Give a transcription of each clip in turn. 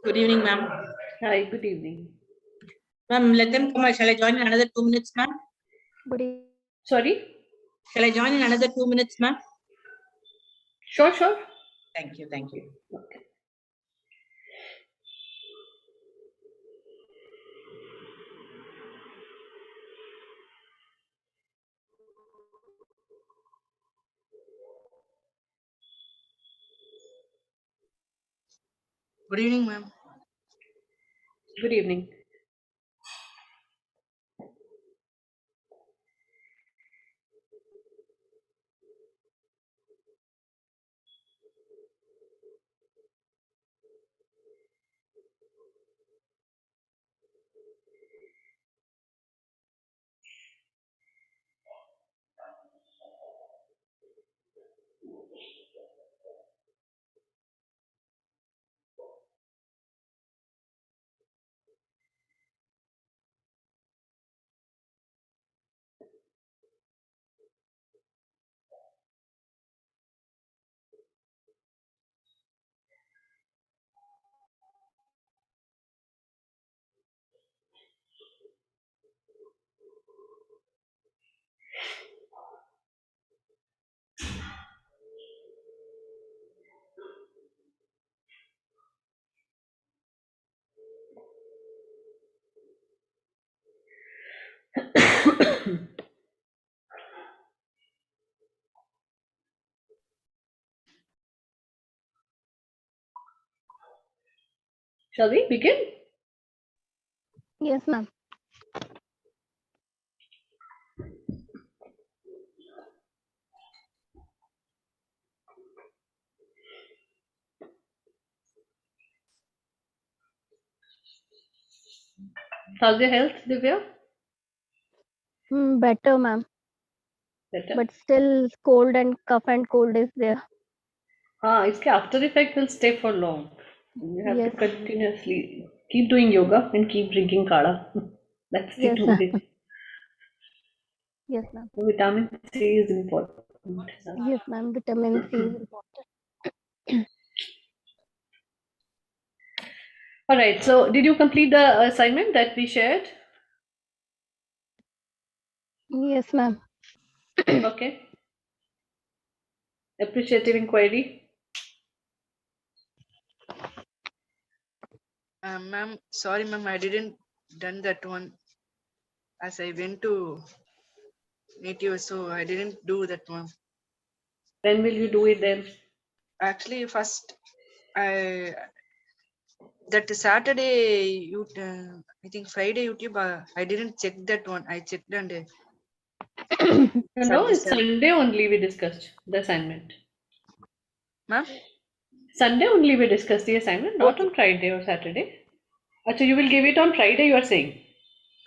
Good evening, ma'am. Hi, good evening. Ma'am, let them come. Shall I join in another 2 minutes, ma'am? Good evening. Sorry? Shall I join in another 2 minutes, ma'am? Sure, sure. Thank you, thank you. Okay. Good evening, ma'am. Good evening. Shall we begin? Yes, ma'am. How's your health, Divya? Better, ma'am. Better? But still cold and cough and cold is there. Its after effect will stay for long. You have Yes. to continuously keep doing yoga and keep drinking kala. That's the Yes, two ma'am. ways. Yes, ma'am. Vitamin C is important. Yes, ma'am. Vitamin C is important. All right. So, did you complete the assignment that we shared? Yes, ma'am. Okay. Appreciative inquiry. Ma'am, sorry, ma'am, I didn't done that one as I went to native, so I didn't do that one. When will you do it then? Actually, first, that Saturday, I think Friday YouTube, I didn't check that one. I checked and No, it's Saturday. Sunday only we discussed the assignment. Ma'am? Sunday only we discussed the assignment, not Okay. on Friday or Saturday. So you will give it on Friday, you are saying?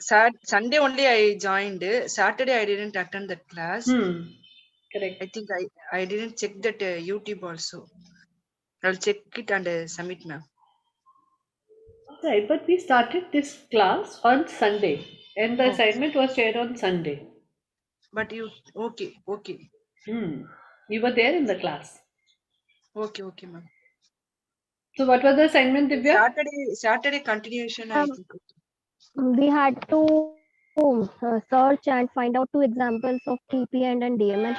Sunday only I joined. Saturday I didn't attend that class. Correct. I think I didn't check that YouTube also. I'll check it and submit, ma'am. Right, but we started this class on Sunday and the assignment was shared on Sunday. But you, okay. You were there in the class. Okay, ma'am. So what was the assignment, Divya? Saturday continuation, I think. We had to search and find out 2 examples of TPN and DMN.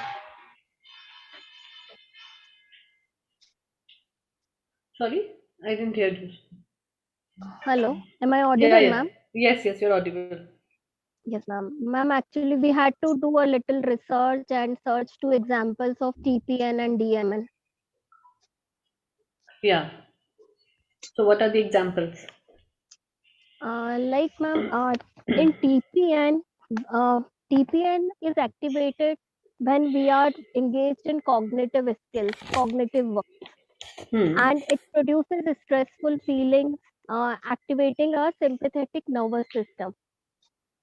Sorry, I didn't hear you. Hello, am I audible, ma'am? Yes, you're audible. Yes, ma'am. Ma'am, actually, we had to do a little research and search 2 examples of TPN and DMN. Yeah. So what are the examples? Like, ma'am, in TPN is activated when we are engaged in cognitive skills, cognitive work, and it produces stressful feelings, activating our sympathetic nervous system.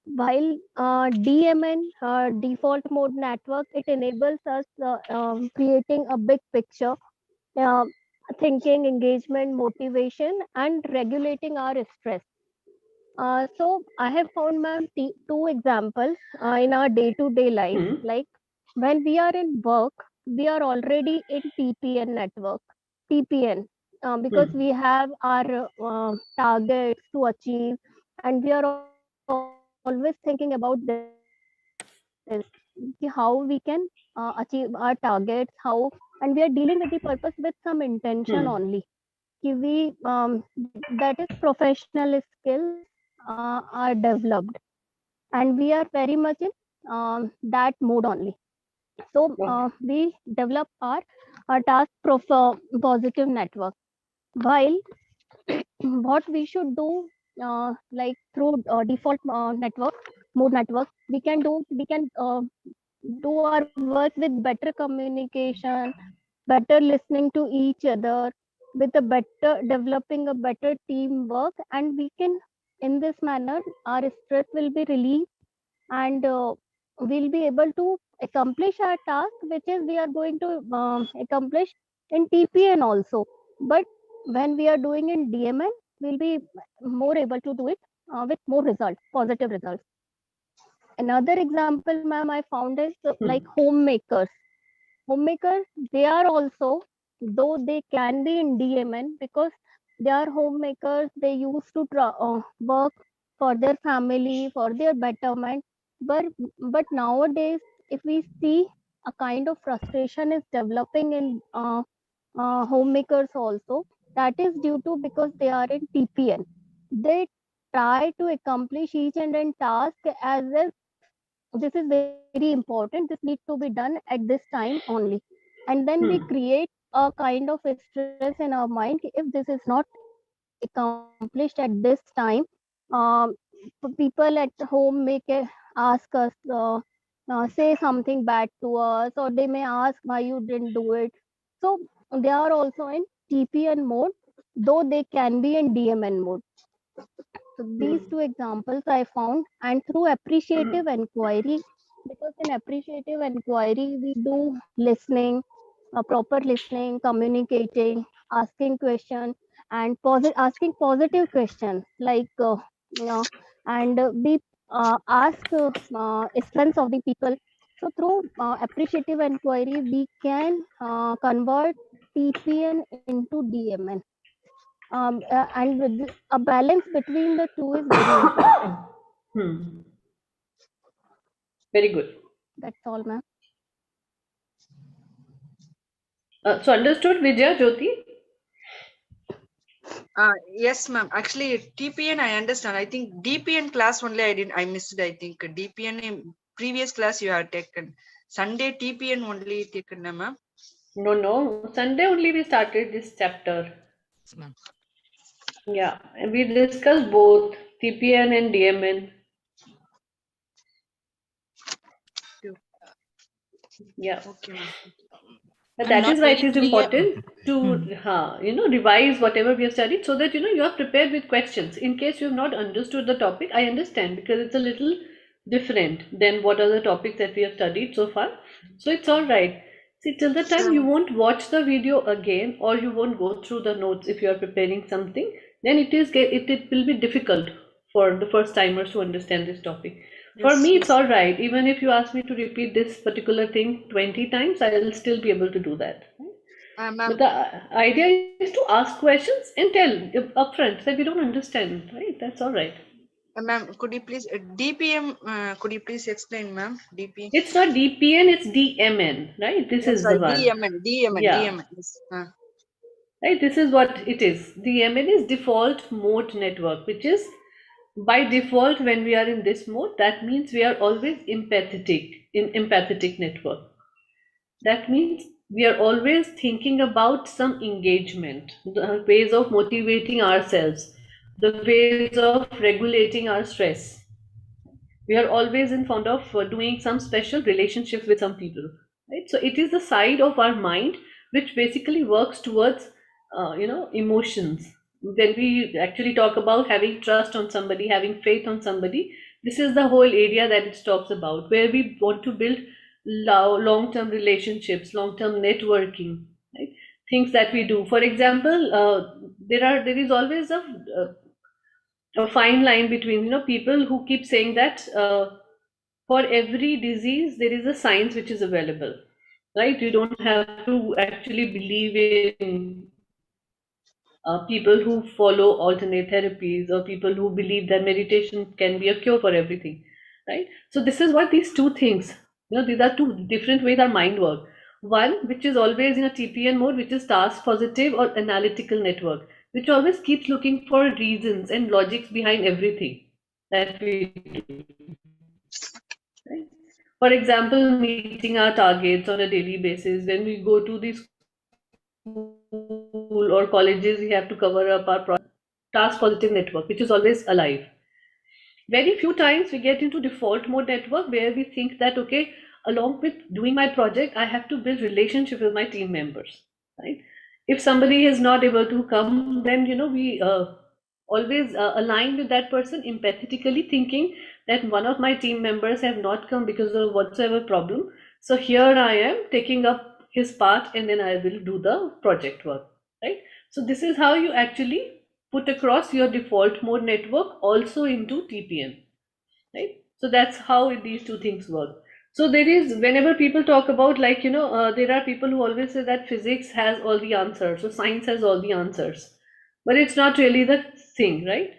While DMN, default mode network, it enables us creating a big picture, uh, thinking, engagement, motivation, and regulating our stress. So I have found, ma'am, 2 examples in our day-to-day life. Like when we are in work, we are already in TPN network. TPN, because we have our targets to achieve, and we are always thinking about this, how we can achieve our targets, how, and we are dealing with the purpose with some intention only. कि that is professional skills are developed, and we are very much in that mode only. So Okay. we develop our positive network. While what we should do, like through default network, we can do our work with better communication, better listening to each other, with a better developing a better teamwork, and we can, in this manner, our stress will be relieved, and we'll be able to accomplish our task, which is we are going to accomplish in TPN also. But when we are doing in DMN, we'll be more able to do it with more results, positive results. Another example, ma'am, I found is like homemakers. Homemakers, they are also, though they can be in DMN, because they are homemakers, they used to work for their family, for their betterment. But, but nowadays, if we see, a kind of frustration is developing in homemakers also. That is due to because they are in TPN. They try to accomplish each and every task as if this is very important, this needs to be done at this time only, and then we create a kind of stress in our mind, if this is not accomplished at this time, um, people at home may ask us, say something bad to us, or they may ask why you didn't do it. So they are also in TPN mode, though they can be in DMN mode. So these two examples I found, and through appreciative inquiry, because in appreciative inquiry we do listening, proper listening, communicating, asking question, and asking positive questions, like and we ask strengths of the people. So through appreciative inquiry, we can convert TPN into DMN. And a balance between the two is very important. Hmm. Very good. That's all, ma'am. So understood, Vijaya, Jyoti? Yes, ma'am. Actually, TPN I understand. I think DPN class only I missed. I think DPN in previous class you have taken. Sunday TPN only taken, ma'am. No, no. Sunday only we started this chapter. Yes, ma'am. Yeah, and we discussed both TPN and DMN. Yeah. Okay, ma'am. But I'm that not is why it very is clear. important to revise whatever we have studied, so that you are prepared with questions. In case you have not understood the topic, I understand, because it's a little different than what are the topics that we have studied so far. So it's all right. See, till the time Sure, you ma'am. won't watch the video again, or you won't go through the notes if you are preparing something, then it will be difficult for the first timers to understand this topic. For Yes, me, it's yes. all right. Even if you ask me to repeat this particular thing 20 times, I'll still be able to do that. But Ma'am, the idea is to ask questions and tell upfront that we don't understand, right? That's all right. ma'am, could you please DPM? Could you please explain, ma'am? DP. It's not DPN, it's DMN, right? This Yes, is the sorry. one. Yeah, DMN. Yes. right. This is what it is. DMN is default mode network, which is by default when we are in this mode, that means we are always empathetic network. That means we are always thinking about some engagement, the ways of motivating ourselves, the ways of regulating our stress. We are always in fond of doing some special relationships with some people, right? So it is the side of our mind which basically works towards emotions. When we actually talk about having trust on somebody, having faith on somebody, this is the whole area that it talks about, where we want to build long-term relationships, long-term networking, right? Things that we do, for example, there is always a fine line between people who keep saying that for every disease there is a science which is available. right? You don't have to actually believe in people who follow alternate therapies or people who believe that meditation can be a cure for everything, right? So this is what these two things, these are two different ways our mind work. One which is always in a TPN mode, which is task positive or analytical network, which always keeps looking for reasons and logics behind everything that we do, right? For example, meeting our targets on a daily basis. When we go to the school or colleges, we have to cover up our task positive network, which is always alive. Very few times we get into default mode network where we think that, okay, along with doing my project, I have to build relationship with my team members, right? If somebody is not able to come, then we always align with that person empathetically, thinking that one of my team members have not come because of whatsoever problem. So here I am taking up his part, and then I will do the project work, right? So this is how you actually put across your default mode network also into TPN, right? So that's how these two things work. So there is, whenever people talk about, like, there are people who always say that physics has all the answers, so science has all the answers, but it's not really the thing, right?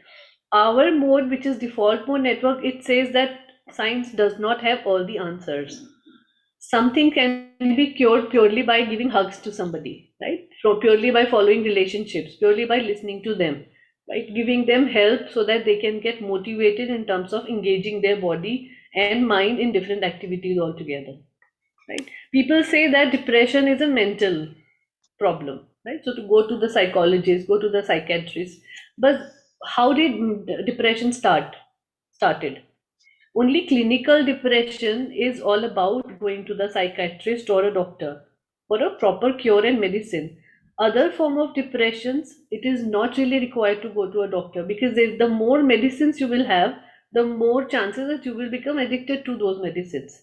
Our mode, which is default mode network, it says that science does not have all the answers. Something can be cured purely by giving hugs to somebody, right? So purely by following relationships, purely by listening to them, right? Giving them help so that they can get motivated in terms of engaging their body and mind in different activities altogether, right? People say that depression is a mental problem, right? So to go to the psychologist, go to the psychiatrist. But how did depression started? Only clinical depression is all about going to the psychiatrist or a doctor for a proper cure and medicine. Other form of depressions, it is not really required to go to a doctor, because if the more medicines you will have, the more chances that you will become addicted to those medicines.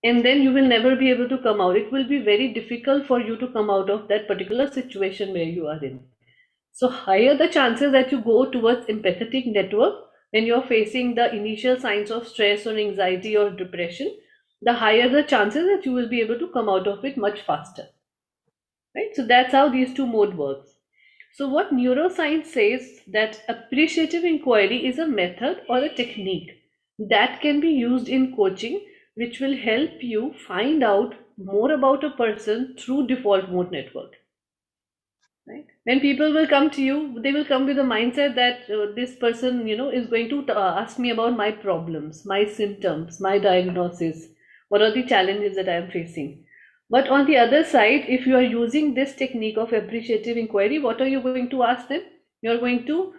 And then you will never be able to come out. It will be very difficult for you to come out of that particular situation where you are in. So higher the chances that you go towards empathetic network when you're facing the initial signs of stress or anxiety or depression, the higher the chances that you will be able to come out of it much faster. Right? So that's how these two mode works. So what neuroscience says, that appreciative inquiry is a method or a technique that can be used in coaching, which will help you find out more about a person through default mode network. Right? When people will come to you, they will come with a mindset that this person, is going to ask me about my problems, my symptoms, my diagnosis, what are the challenges that I am facing. But on the other side, if you are using this technique of appreciative inquiry, what are you going to ask them? You are going to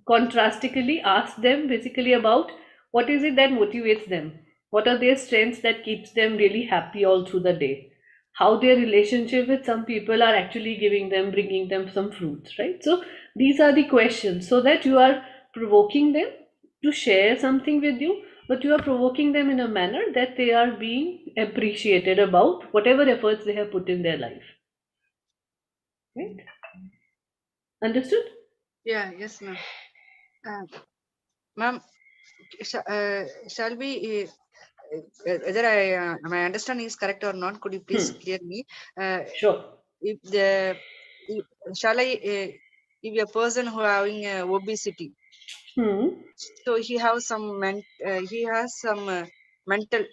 contrastically ask them basically about what is it that motivates them, what are their strengths that keeps them really happy all through the day, how their relationship with some people are actually bringing them some fruits, right? So these are the questions, so that you are provoking them to share something with you, but you are provoking them in a manner that they are being appreciated about whatever efforts they have put in their life, right? Understood? Yeah, yes, ma'am. Ma'am, shall we, whether my understanding is correct or not, could you please clear me? Sure. Shall I, if a person who having obesity, so he has some mental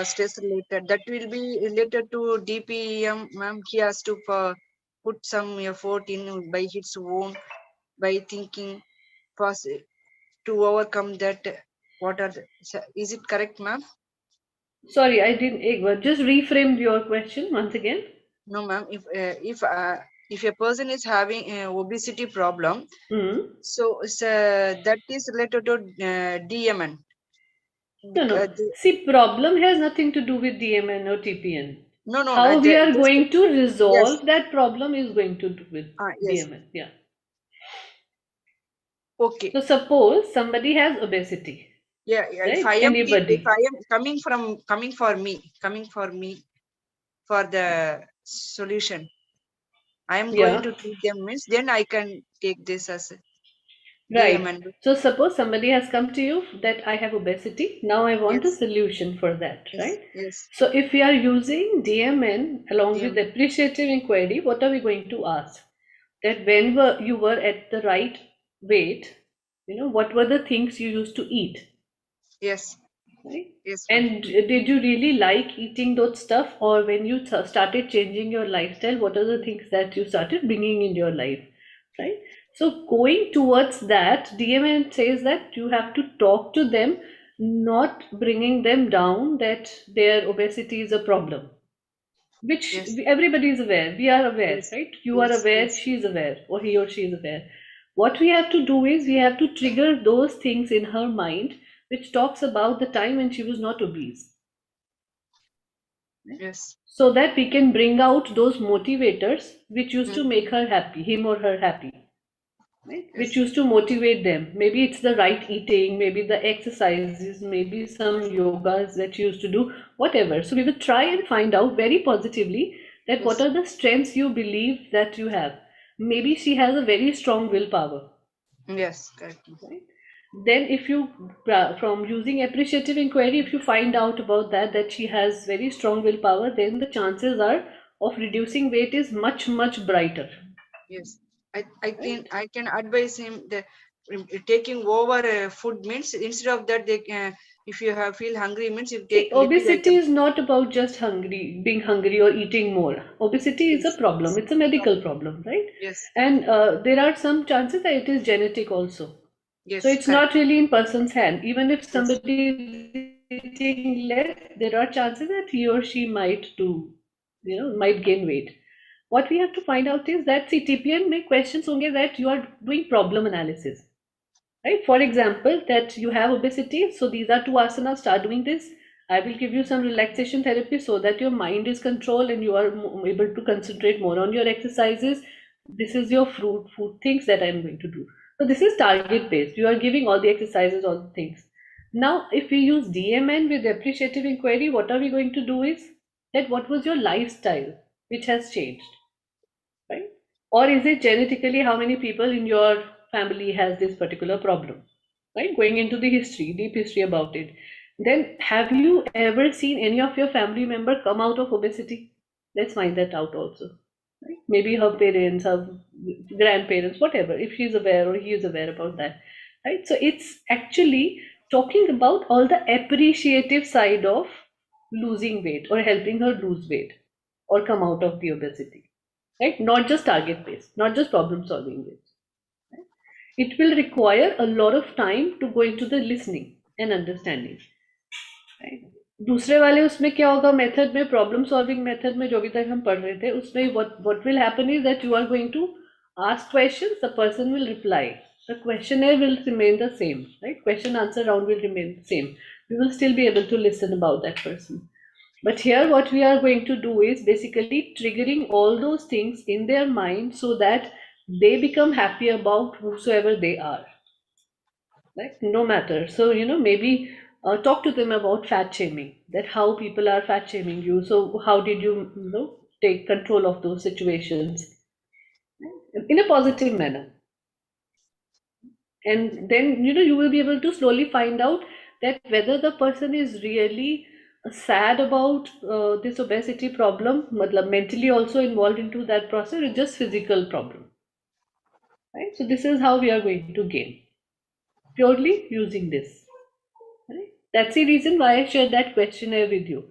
stress related, that will be related to DPM, ma'am. He has to put some effort in by his own, by thinking to overcome that. What are is it correct, ma'am? Sorry, I didn't. Just reframe your question once again. No, ma'am. If a person is having obesity problem, so that is related to DMN. No. See, problem has nothing to do with DMN or TPN. No. How we are going to Yes. resolve that problem is going to do with Yes. DMN. Yeah. Okay. So suppose somebody has obesity. Yeah. Right? If I am coming for me for the solution, I am going to treat them, means then I can take this as Right. and So suppose somebody has come to you that I have obesity. Now I want a yes, solution for that, yes, right? yes, So if we are using DMN along with DM, appreciative inquiry, what are we going to ask? That when you were at the right weight, what were the things you used to eat, yes, right? yes, ma'am. And did you really like eating those stuff, or when you started changing your lifestyle, what are the things that you started bringing in your life, right? So going towards that, DMN says that you have to talk to them, not bringing them down that their obesity is a problem, which Yes, everybody is aware. We are aware, yes, right? You are yes, aware, yes, she is aware, or he or she is aware. What we have to do is we have to trigger those things in her mind which talks about the time when she was not obese, right? yes, So that we can bring out those motivators which used to mm, make her happy, him or her happy, right? Which yes, used to motivate them. Maybe it's the right eating, maybe the exercises, maybe some yogas that you used to do, whatever. So we will try and find out very positively that what yes, are the strengths you believe that you have. Maybe she has a very strong willpower, yes, correct. right? Then if you from using appreciative inquiry, if you find out about that she has very strong willpower, then the chances are of reducing weight is much much brighter, Yes, I right? think I can advise him that taking over food means instead of that they if you have feel hungry means you See, take lipid obesity items. is not about just hungry, being hungry or eating more. Obesity is a Yes, problem. yes, It's a medical problem, right? yes, And there are some chances that it is genetic also. So yes, it's correct. not really in person's hand. Even if Yes, somebody is eating less, there are chances that he or she might might gain weight. What we have to find out is that see, TPN may questions होंगे that you are doing problem analysis, right? For example, that you have obesity, so these are two asanas, start doing this. I will give you some relaxation therapy so that your mind is controlled and you are able to concentrate more on your exercises. This is your food things that I'm going to do. So this is target based, you are giving all the exercises, all the things. Now if we use DMN with appreciative inquiry, what are we going to do is that what was your lifestyle which has changed, right? Or is it genetically how many people in your family has this particular problem, right? Going into the history, deep history about it. Then have you ever seen any of your family member come out of obesity? Let's find that out also. Right? Maybe her parents, her grandparents, whatever, if she's aware or he is aware about that. Right? So it's actually talking about all the appreciative side of losing weight or helping her lose weight or come out of the obesity, right? Not just target based, not just problem solving based. It will require a lot of time to go into the listening and understanding, right? दूसरे वाले उसमें क्या होगा, method में, problem solving method में जो भी तक हम पढ़ रहे थे उसमें what will happen is that you are going to ask questions, the person will reply, the questionnaire will remain the same, right? Question answer round will remain the same. We will still be able to listen about that person. But here, what we are going to do is basically triggering all those things in their mind so that they become happy about whosoever they are, right? No matter. So, maybe talk to them about fat shaming, that how people are fat shaming you. So, how did you, take control of those situations in a positive manner? And then, you will be able to slowly find out that whether the person is really sad about this obesity problem, matlab mentally also involved into that process, or just physical problem, right? So this is how we are going to gain purely using this, right? That's the reason why I shared that questionnaire with you.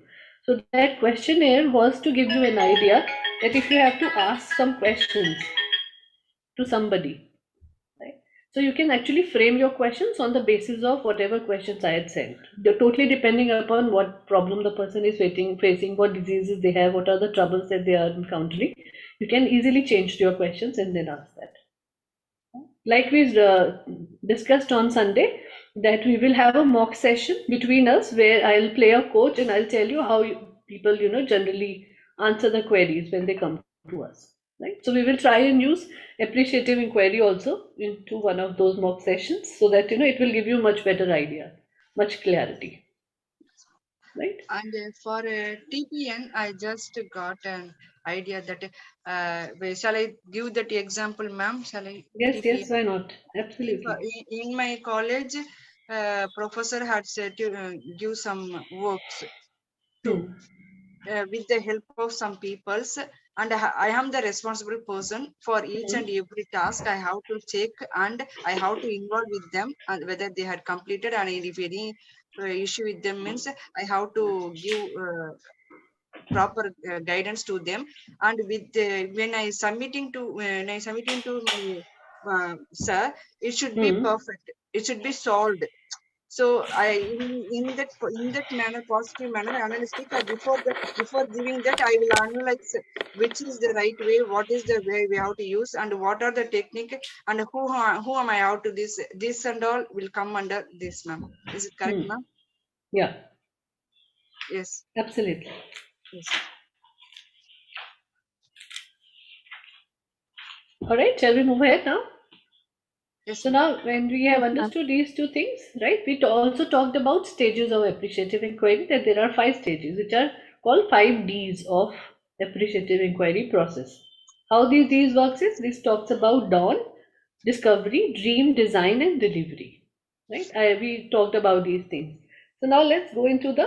So that questionnaire was to give you an idea that if you have to ask some questions to somebody, right? So you can actually frame your questions on the basis of whatever questions I had sent. They're totally depending upon what problem the person is facing, what diseases they have, what are the troubles that they are encountering. You can easily change your questions and then ask that. Like we discussed on Sunday, that we will have a mock session between us where I'll play a coach and I'll tell you how people, generally answer the queries when they come to us. Right? So we will try and use appreciative inquiry also into one of those mock sessions so that it will give you much better idea, much clarity. right? And for TPN, I just got an idea that shall I give that example, ma'am? Shall I Yes, TPN? yes, why not? If Absolutely. in my college, professor had said to give some works too Hmm. with the help of some peoples, and I am the responsible person for each Hmm. and every task. I have to check and I have to involve with them and whether they had completed, and if any issue with them means I have to give proper guidance to them. And with when I submitting to my sir, it should be Hmm. perfect, it should be solved. So I in that manner, positive manner, analytic, before giving that, I will analyze which is the right way, what is the way we have to use, and what are the technique, and who am I out to this and all will come under this, ma'am. Is it correct, Hmm. ma'am? Yeah, Yes. absolutely. Yes. All right, shall we move ahead now? Yes, So ma'am. now, when we have Yes, ma'am. understood these two things, right, we also talked about stages of appreciative inquiry, that there are 5 stages, which are called 5 Ds of appreciative inquiry process. How these Ds works is, this talks about dawn, discovery, dream, design, and delivery. Right? We talked about these things. So now let's go into the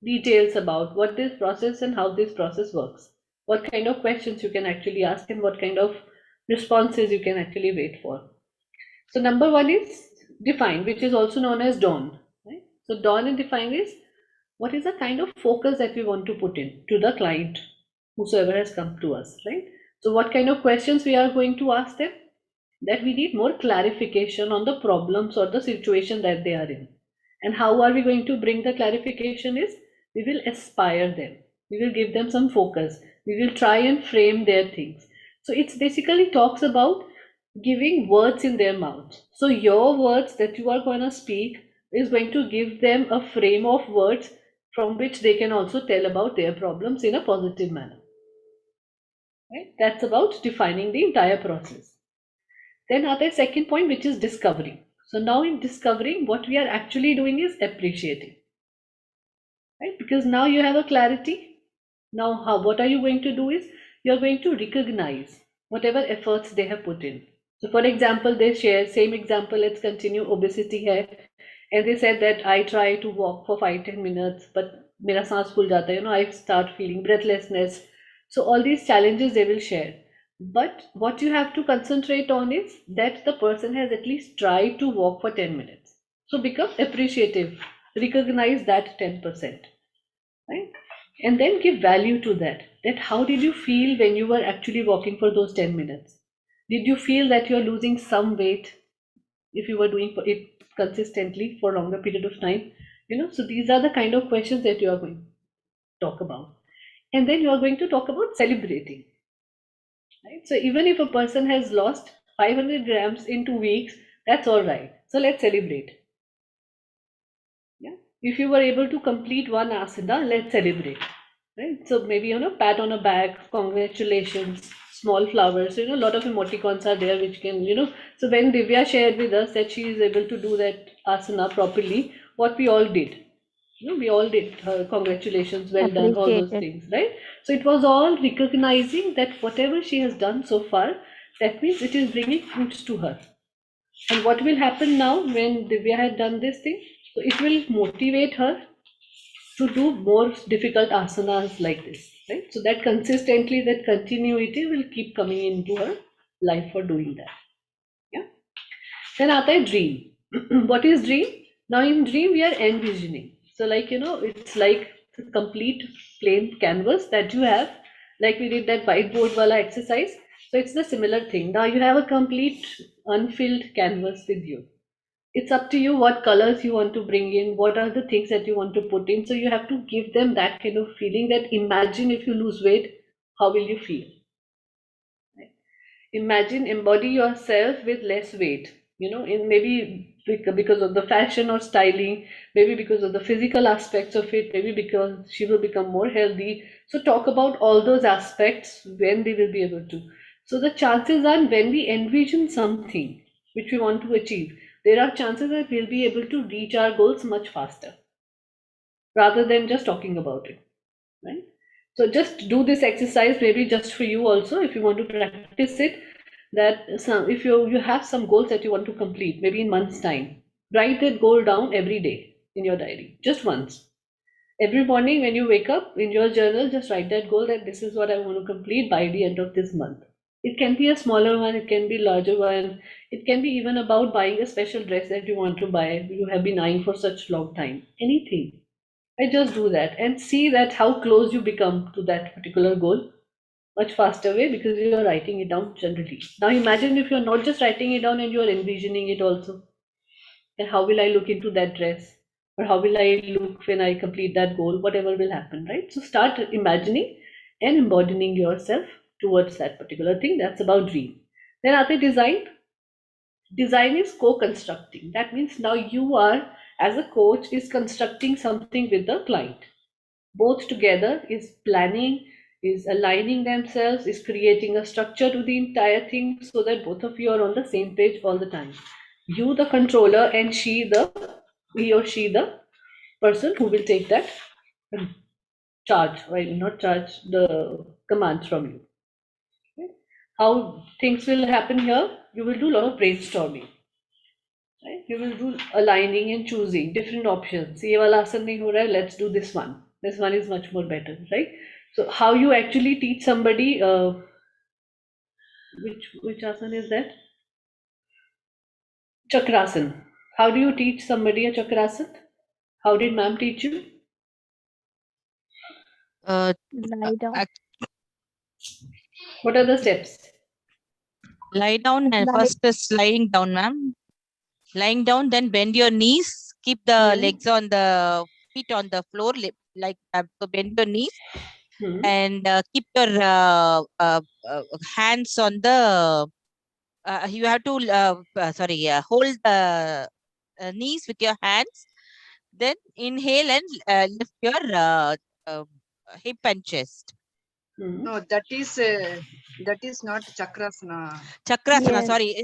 details about what this process and how this process works. What kind of questions you can actually ask and what kind of responses you can actually wait for. So number one is define, which is also known as dawn. Right? So dawn and define is what is the kind of focus that we want to put in to the client, whosoever has come to us, right? So what kind of questions we are going to ask them? That we need more clarification on the problems or the situation that they are in. And how are we going to bring the clarification is we will aspire them. We will give them some focus. We will try and frame their things. So it's basically talks about giving words in their mouth. So your words that you are going to speak is going to give them a frame of words from which they can also tell about their problems in a positive manner. Right? That's about defining the entire process. Then other second point, which is discovering. So now in discovering, what we are actually doing is appreciating, right? Because now you have a clarity. Now how what are you going to do is you are going to recognize whatever efforts they have put in. So for example, they share same example. Let's continue obesity here, and they said that I try to walk for 5-10 minutes, but मेरा सांस फूल जाता है. I start feeling breathlessness. So all these challenges they will share. But what you have to concentrate on is that the person has at least tried to walk for 10 minutes. So become appreciative. Recognize that 10%. Right? And then give value to that. That how did you feel when you were actually walking for those 10 minutes? Did you feel that you're losing some weight if you were doing it consistently for a longer period of time? So these are the kind of questions that you are going to talk about. And then you are going to talk about celebrating. Right? So even if a person has lost 500 grams in 2 weeks, that's all right. So let's celebrate. Yeah. If you were able to complete one asana, let's celebrate. Right. So maybe pat on a back, congratulations, small flowers. A lot of emoticons are there which can. So when Divya shared with us that she is able to do that asana properly, what we all did. We all did congratulations, well done, all those Appreciated. things, right? So it was all recognizing that whatever she has done so far, that means it is bringing fruits to her. And what will happen now when Divya had done this thing? So it will motivate her to do more difficult asanas like this, right? So that consistently, that continuity will keep coming into her life for doing that. Yeah. Then आता है dream. What is dream? Now in dream we are envisioning. So it's like a complete plain canvas that you have, like we did that whiteboard wala exercise. So it's the similar thing. Now you have a complete unfilled canvas with you. It's up to you what colors you want to bring in, what are the things that you want to put in. So you have to give them that kind of feeling that imagine if you lose weight, how will you feel? Right? Imagine, embody yourself with less weight, in maybe because of the fashion or styling, maybe because of the physical aspects of it, maybe because she will become more healthy. So talk about all those aspects when they will be able to. So the chances are when we envision something which we want to achieve, there are chances that we'll be able to reach our goals much faster. rather than just talking about it, right? So just do this exercise, maybe just for you also, if you want to practice it, that if you have some goals that you want to complete, maybe in months time, write that goal down every day in your diary, just once. Every morning when you wake up, in your journal, just write that goal, that this is what I want to complete by the end of this month. It can be a smaller one, it can be larger one, it can be even about buying a special dress that you want to buy, you have been eyeing for such long time. Anything. I just do that and see that how close you become to that particular goal much faster way, because you are writing it down generally. Now imagine if you're not just writing it down and you are envisioning it also. Then how will I look into that dress? Or how will I look when I complete that goal? Whatever will happen, right? So start imagining and embodying yourself towards that particular thing. That's about dream. Then after design, design is co-constructing. That means now you are, as a coach, is constructing something with the client. Both together is planning, is aligning themselves, is creating a structure to the entire thing, so that both of you are on the same page all the time. You the controller, and he or she the person who will take that charge, right? Not charge, the commands from you. Okay? How things will happen here, you will do a lot of brainstorming. Right? You will do aligning and choosing different options. ये वाला आसन नहीं हो रहा है, let's do this one. This one is much more better, right? So how you actually teach somebody, which asana is that? Chakrasan. How do you teach somebody a chakrasan? How did ma'am teach you? Lie down. What are the steps? Lie down, and Lie. first is lying down, ma'am. Lying down, then bend your knees. Keep the legs on the feet on the floor, like that. So bend your knees and keep your hands on the. You have to hold the knees with your hands. Then inhale and lift your hip and chest. No, that is not chakrasana. Chakrasana, Yes. sorry.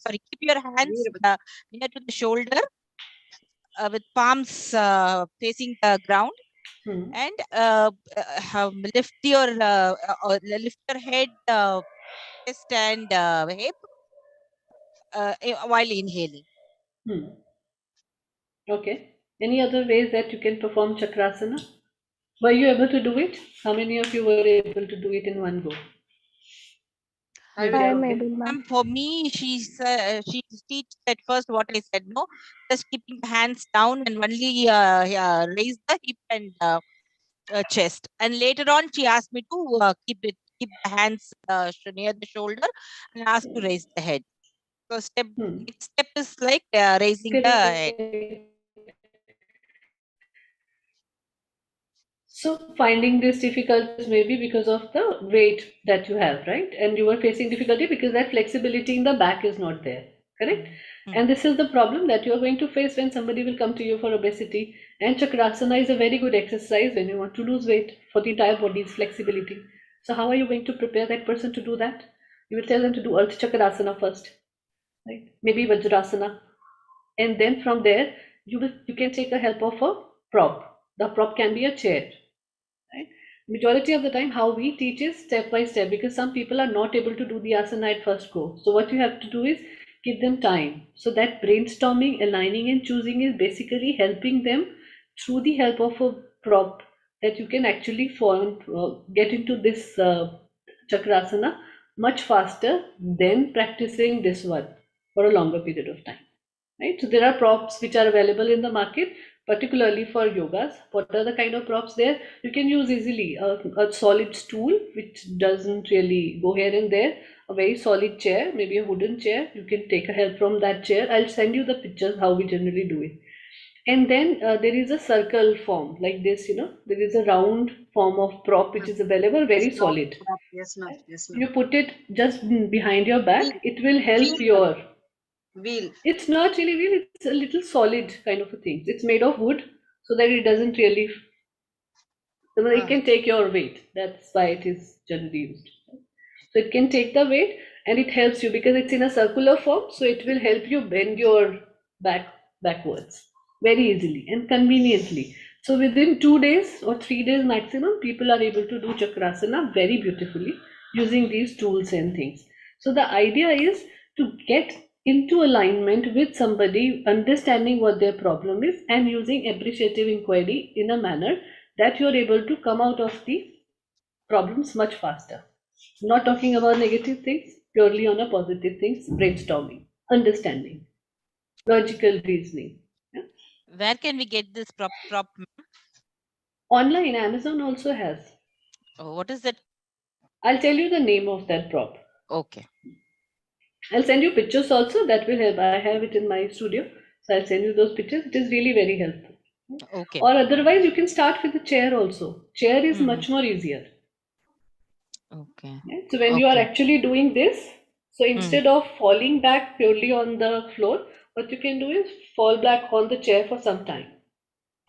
Sorry. Keep your hands near to the shoulder with palms facing the ground, and lift your head, chest, and hip while inhaling. Okay. Any other ways that you can perform chakrasana? Were you able to do it? How many of you were able to do it in one go? I maybe, ma'am. For me, she teach at first what I said. No, just keeping the hands down and only raise the hip and chest. And later on, she asked me to keep the hands near the shoulder, and asked to raise the head. So next step is like raising the head. So finding this difficult is maybe because of the weight that you have, right? And you are facing difficulty because that flexibility in the back is not there, correct? And this is the problem that you are going to face when somebody will come to you for obesity. And chakrasana is a very good exercise when you want to lose weight for the entire body's flexibility. So how are you going to prepare that person to do that? You will tell them to do Earth Chakrasana first, right? Maybe Vajrasana. And then from there, you can take the help of a prop. The prop can be a chair. Right? Majority of the time, how we teach is step by step, because some people are not able to do the asana at first go. So what you have to do is give them time. So that brainstorming, aligning, and choosing is basically helping them through the help of a prop, that you can actually get into this chakrasana much faster than practicing this one for a longer period of time. Right? So there are props which are available in the market, particularly for yogas. What are the kind of props there? You can use easily a solid stool, which doesn't really go here and there, a very solid chair, maybe a wooden chair. You can take a help from that chair. I'll send you the pictures how we generally do it. And then there is a circle form like this, there is a round form of prop which is available, very solid. Yes, ma'am. Yes, ma'am. You put it just behind your back, it will help your wheel. It's not really wheel, it's a little solid kind of a thing. It's made of wood so that it doesn't really, it can take your weight. That's why it is generally used. So it can take the weight and it helps you because it's in a circular form. So it will help you bend your back backwards very easily and conveniently. So within 2 days or 3 days maximum, people are able to do chakrasana very beautifully using these tools and things. So the idea is to get into alignment with somebody, understanding what their problem is, and using appreciative inquiry in a manner that you're able to come out of the problems much faster. Not talking about negative things, purely on a positive things, brainstorming, understanding, logical reasoning. Yeah. Where can we get this prop? Online, Amazon also has. Oh, what is that? I'll tell you the name of that prop. Okay. I'll send you pictures also. That will help. I have it in my studio. So I'll send you those pictures. It is really very helpful. Okay. Or otherwise, you can start with the chair also. Chair is Mhm. much more easier. Okay. Yeah? So when you are Okay. actually doing this, so instead of falling back purely on the floor, what you can do is fall back on the chair for some time.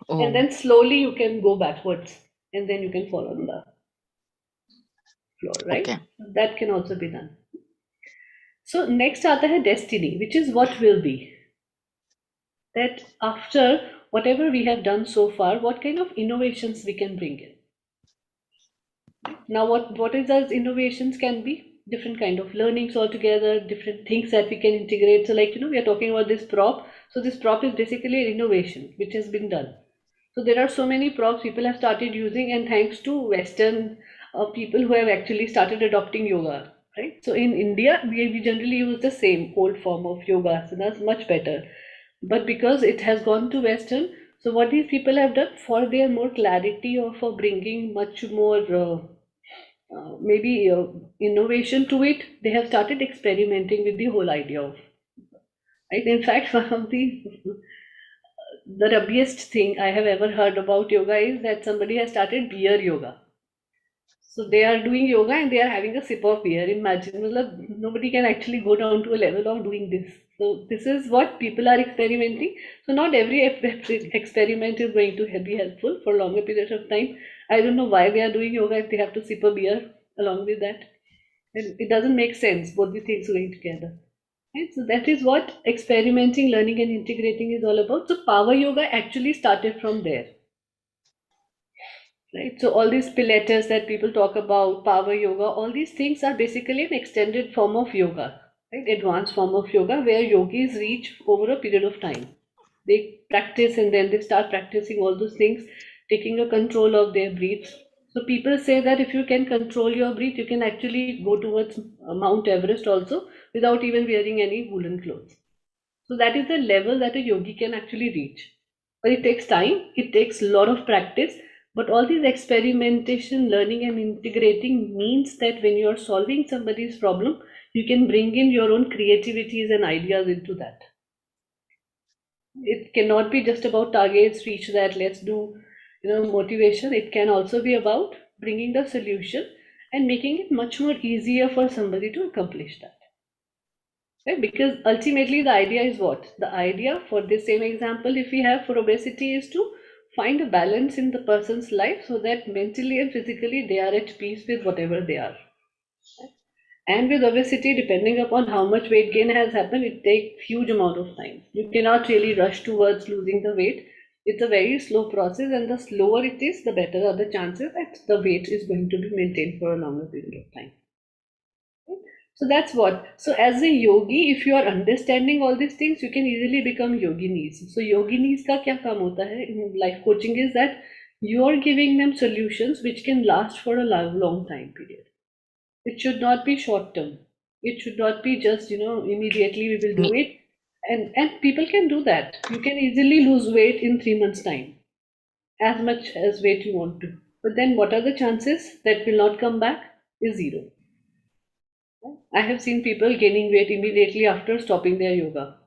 And Oh, then slowly you can go backwards and then you can fall on the floor, right? okay. That can also be done. So next आता है destiny, which is what will be. That after whatever we have done so far, what kind of innovations we can bring in. Now what is as innovations can be different kind of learnings altogether, different things that we can integrate. So like we are talking about this prop. So this prop is basically an innovation which has been done. So there are so many props people have started using, and thanks to Western people who have actually started adopting yoga, right? So in India, we generally use the same old form of yoga, so that's much better. But because it has gone to Western, so what these people have done for their more clarity or for bringing much more maybe innovation to it, they have started experimenting with the whole idea of. Right? In fact, one of the rubbiest thing I have ever heard about yoga is that somebody has started beer yoga. So they are doing yoga and they are having a sip of beer. Imagine, nobody can actually go down to a level of doing this. So this is what people are experimenting. So not every experiment is going to be helpful for longer periods of time. I don't know why they are doing yoga if they have to sip a beer along with that. And it doesn't make sense, both the things going together. Right? So that is what experimenting, learning, and integrating is all about. So power yoga actually started from there. Right? So all these pilates that people talk about, power yoga, all these things are basically an extended form of yoga, right? Advanced form of yoga where yogis reach over a period of time. They practice and then they start practicing all those things, taking a control of their breaths. So people say that if you can control your breath, you can actually go towards Mount Everest also without even wearing any woolen clothes. So that is the level that a yogi can actually reach. But it takes time, it takes a lot of practice. But all these experimentation, learning, and integrating means that when you are solving somebody's problem, you can bring in your own creativities and ideas into that. It cannot be just about targets, reach that, let's do, motivation. It can also be about bringing the solution and making it much more easier for somebody to accomplish that. Right? Because ultimately the idea is what? The idea for this same example, if we have for obesity, is to find a balance in the person's life so that mentally and physically they are at peace with whatever they are. And with obesity, depending upon how much weight gain has happened, it takes huge amount of time. You cannot really rush towards losing the weight. It's a very slow process, and the slower it is, the better are the chances that the weight is going to be maintained for a longer period of time. So that's what. So as a yogi, if you are understanding all these things, you can easily become yoginis. So yoginis का क्या काम होता है in life coaching is that you are giving them solutions which can last for a long time period. It should not be short term. It should not be just immediately we will do it. And people can do that. You can easily lose weight in 3 months time, as much as weight you want to. But then what are the chances that will not come back? Is zero. I have seen people gaining weight immediately after stopping their yoga.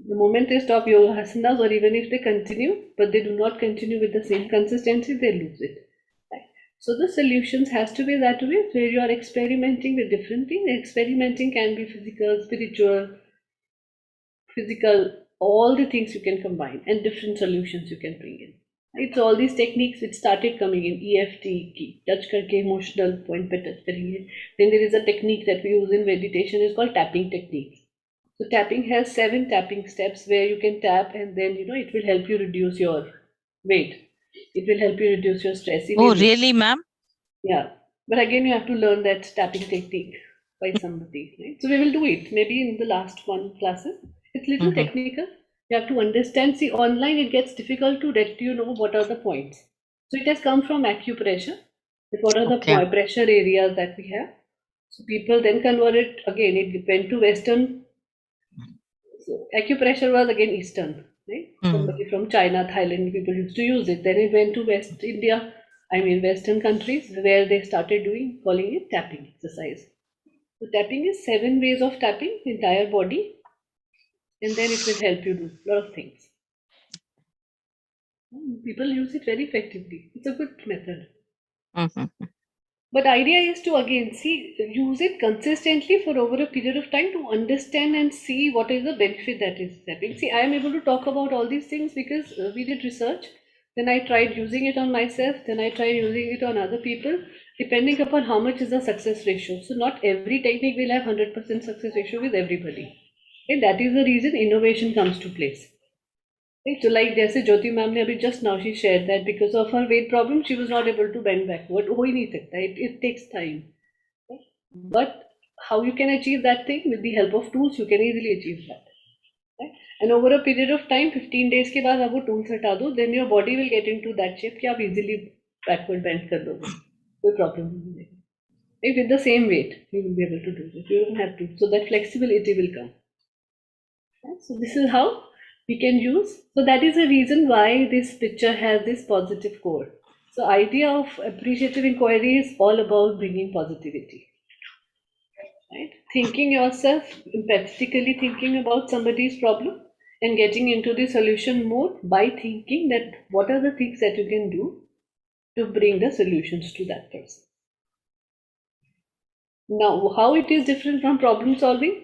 The moment they stop yoga asanas, or even if they continue, but they do not continue with the same consistency, they lose it. Right? So the solutions has to be that way, where you are experimenting with different things. Experimenting can be physical, all the things you can combine, and different solutions you can bring in. It's all these techniques which started coming in EFT, touch karke emotional point पे touch करेंगे. Then there is a technique that we use in meditation is called tapping technique. So tapping has 7 tapping steps where you can tap and then it will help you reduce your weight. It will help you reduce your stress Oh, immediately. really, ma'am? Yeah. But again, you have to learn that tapping technique by somebody, right? So we will do it maybe in the last one classes. It's little technical. You have to understand. See, online it gets difficult to let you know what are the points. So it has come from acupressure. That what are the Okay. pressure areas that we have. So people then convert it again. It went to Western. So acupressure was again Eastern, right? Somebody from China, Thailand, people used to use it. Then it went to West India, Western countries where they started calling it tapping exercise. So tapping is 7 ways of tapping the entire body, and then it will help you do a lot of things. People use it very effectively. It's a good method. But idea is to again use it consistently for over a period of time to understand and see what is the benefit that is having. See, I am able to talk about all these things because we did research. Then I tried using it on myself. Then I tried using it on other people, depending upon how much is the success ratio. So not every technique will have 100% success ratio with everybody. And that is the reason innovation comes to place. Right? So like जैसे ज्योति ma'am ने अभी just now she shared that because of her weight problem she was not able to bend backward. हो ही नहीं सकता. It takes time. Right? But how you can achieve that thing with the help of tools, you can easily achieve that. Right? And over a period of time, 15 days के बाद आप वो tools हटा दो, then your body will get into that shape कि आप easily backward bend कर दोगे. कोई problem नहीं है. Right? With the same weight, you will be able to do it. You don't have to. So that flexibility will come. So this is how we can use. So that is the reason why this picture has this positive core. So idea of appreciative inquiry is all about bringing positivity. Right? Thinking yourself, empathetically thinking about somebody's problem and getting into the solution mode by thinking that what are the things that you can do to bring the solutions to that person. Now, how it is different from problem solving?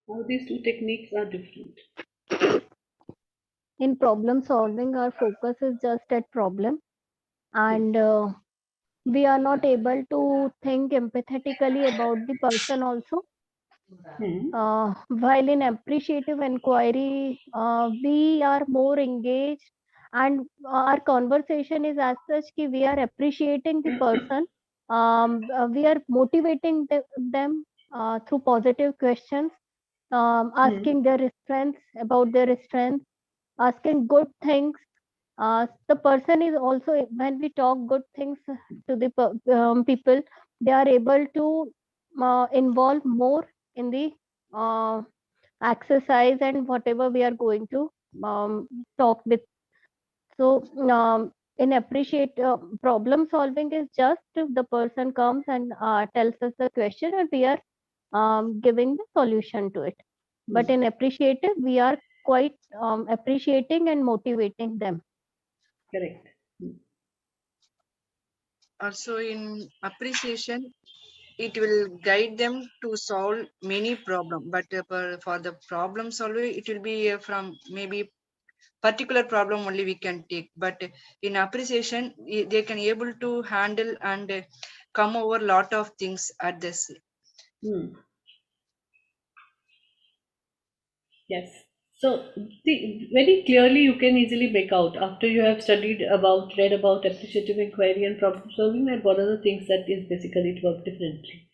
How these two techniques are different. In problem solving, our focus is just at problem, and we are not able to think empathetically about the person also. While in appreciative inquiry, we are more engaged, and our conversation is as such that we are appreciating the person. We are motivating them through positive questions, asking their strengths about their strengths, asking good things. The person is also, when we talk good things to the people, they are able to involve more in the uh, exercise and whatever we are going to talk with. So in appreciate problem solving is just if the person comes and tells us the question and we are giving the solution to it. But in appreciative, we are quite appreciating and motivating them. Correct. Also in appreciation, it will guide them to solve many problems. But for the problem solving, it will be from maybe particular problem only we can take. But in appreciation, they can able to handle and come over lot of things at this. Yes. So very clearly you can easily make out after you have read about appreciative inquiry and problem solving, that what are the things that is basically it work differently.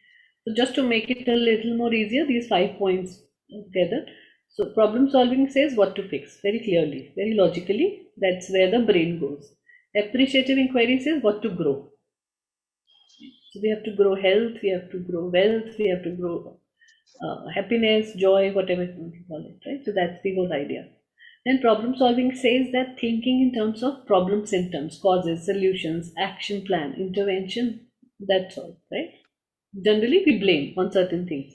So just to make it a little more easier, these 5 points together. So problem solving says what to fix very clearly, very logically. That's where the brain goes. Appreciative inquiry says what to grow. So we have to grow health, we have to grow wealth, we have to grow happiness, joy, whatever you want to call it, right? So that's the whole idea. Then problem solving says that thinking in terms of problem symptoms, causes, solutions, action plan, intervention, that's all, right? Generally, we blame on certain things.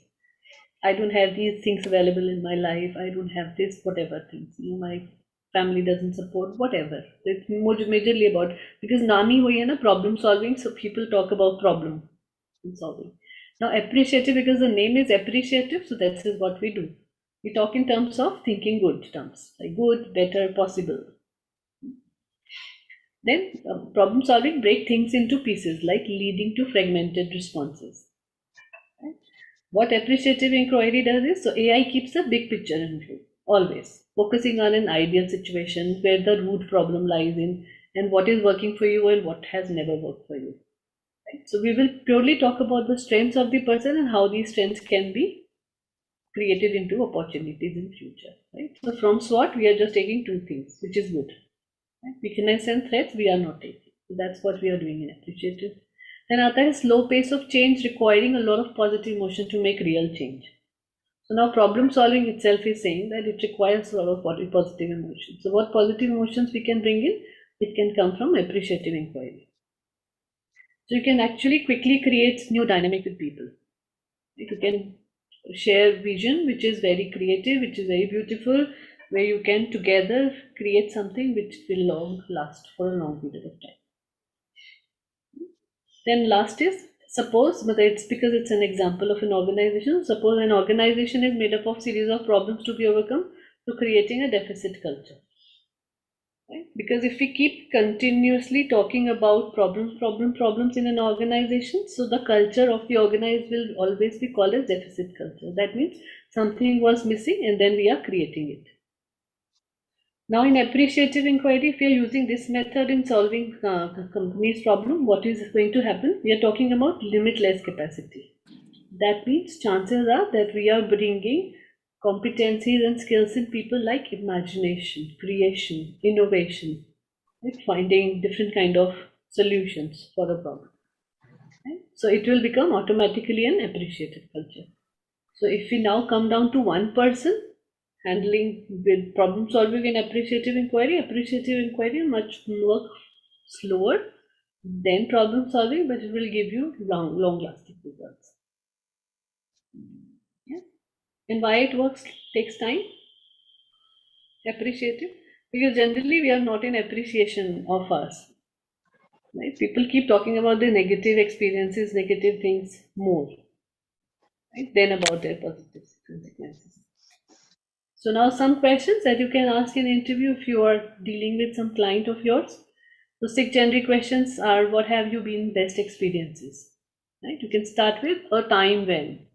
I don't have these things available in my life. I don't have this, whatever things. My family doesn't support, whatever. It's majorly about, because nani hui hai na problem solving, so people talk about problem solving. Now appreciative, because the name is appreciative, so that is what we do. We talk in terms of thinking good terms, like good, better, possible. Then problem solving break things into pieces, like leading to fragmented responses. Right? What appreciative inquiry does is, so AI keeps a big picture in view, always focusing on an ideal situation where the root problem lies in and what is working for you and what has never worked for you. Right? So we will purely talk about the strengths of the person and how these strengths can be created into opportunities in future. Right? So from SWOT, we are just taking two things, which is good. Right? Weakness and threats, we are not taking. So that's what we are doing in appreciative. Then आता है slow pace of change requiring a lot of positive emotion to make real change. So now problem solving itself is saying that it requires a lot of positive emotions. So what positive emotions we can bring in? It can come from appreciative inquiry. So you can actually quickly create new dynamic with people. You can share vision, which is very creative, which is very beautiful, where you can together create something which will last for a long period of time. Then last is, suppose, but it's because it's an example of an organization. Suppose an organization is made up of series of problems to be overcome, to creating a deficit culture. Right? Because if we keep continuously talking about problems in an organization, so the culture of the organized will always be called as deficit culture. That means something was missing and then we are creating it. Now in appreciative inquiry, if we are using this method in solving company's problem, what is going to happen? We are talking about limitless capacity. That means chances are that we are bringing competencies and skills in people like imagination, creation, innovation, right? Finding different kind of solutions for a problem. Right? So it will become automatically an appreciative culture. So if we now come down to one person handling with problem solving and appreciative inquiry much more slower than problem solving, but it will give you long lasting results. Yeah. And why it works takes time? Appreciative, because generally we are not in appreciation of us. Right? People keep talking about their negative experiences, negative things more, right, than about their positive consequences. So now some questions that you can ask in interview if you are dealing with some client of yours. So 6 generic questions are: what have you been best experiences? Right? You can start with a time when.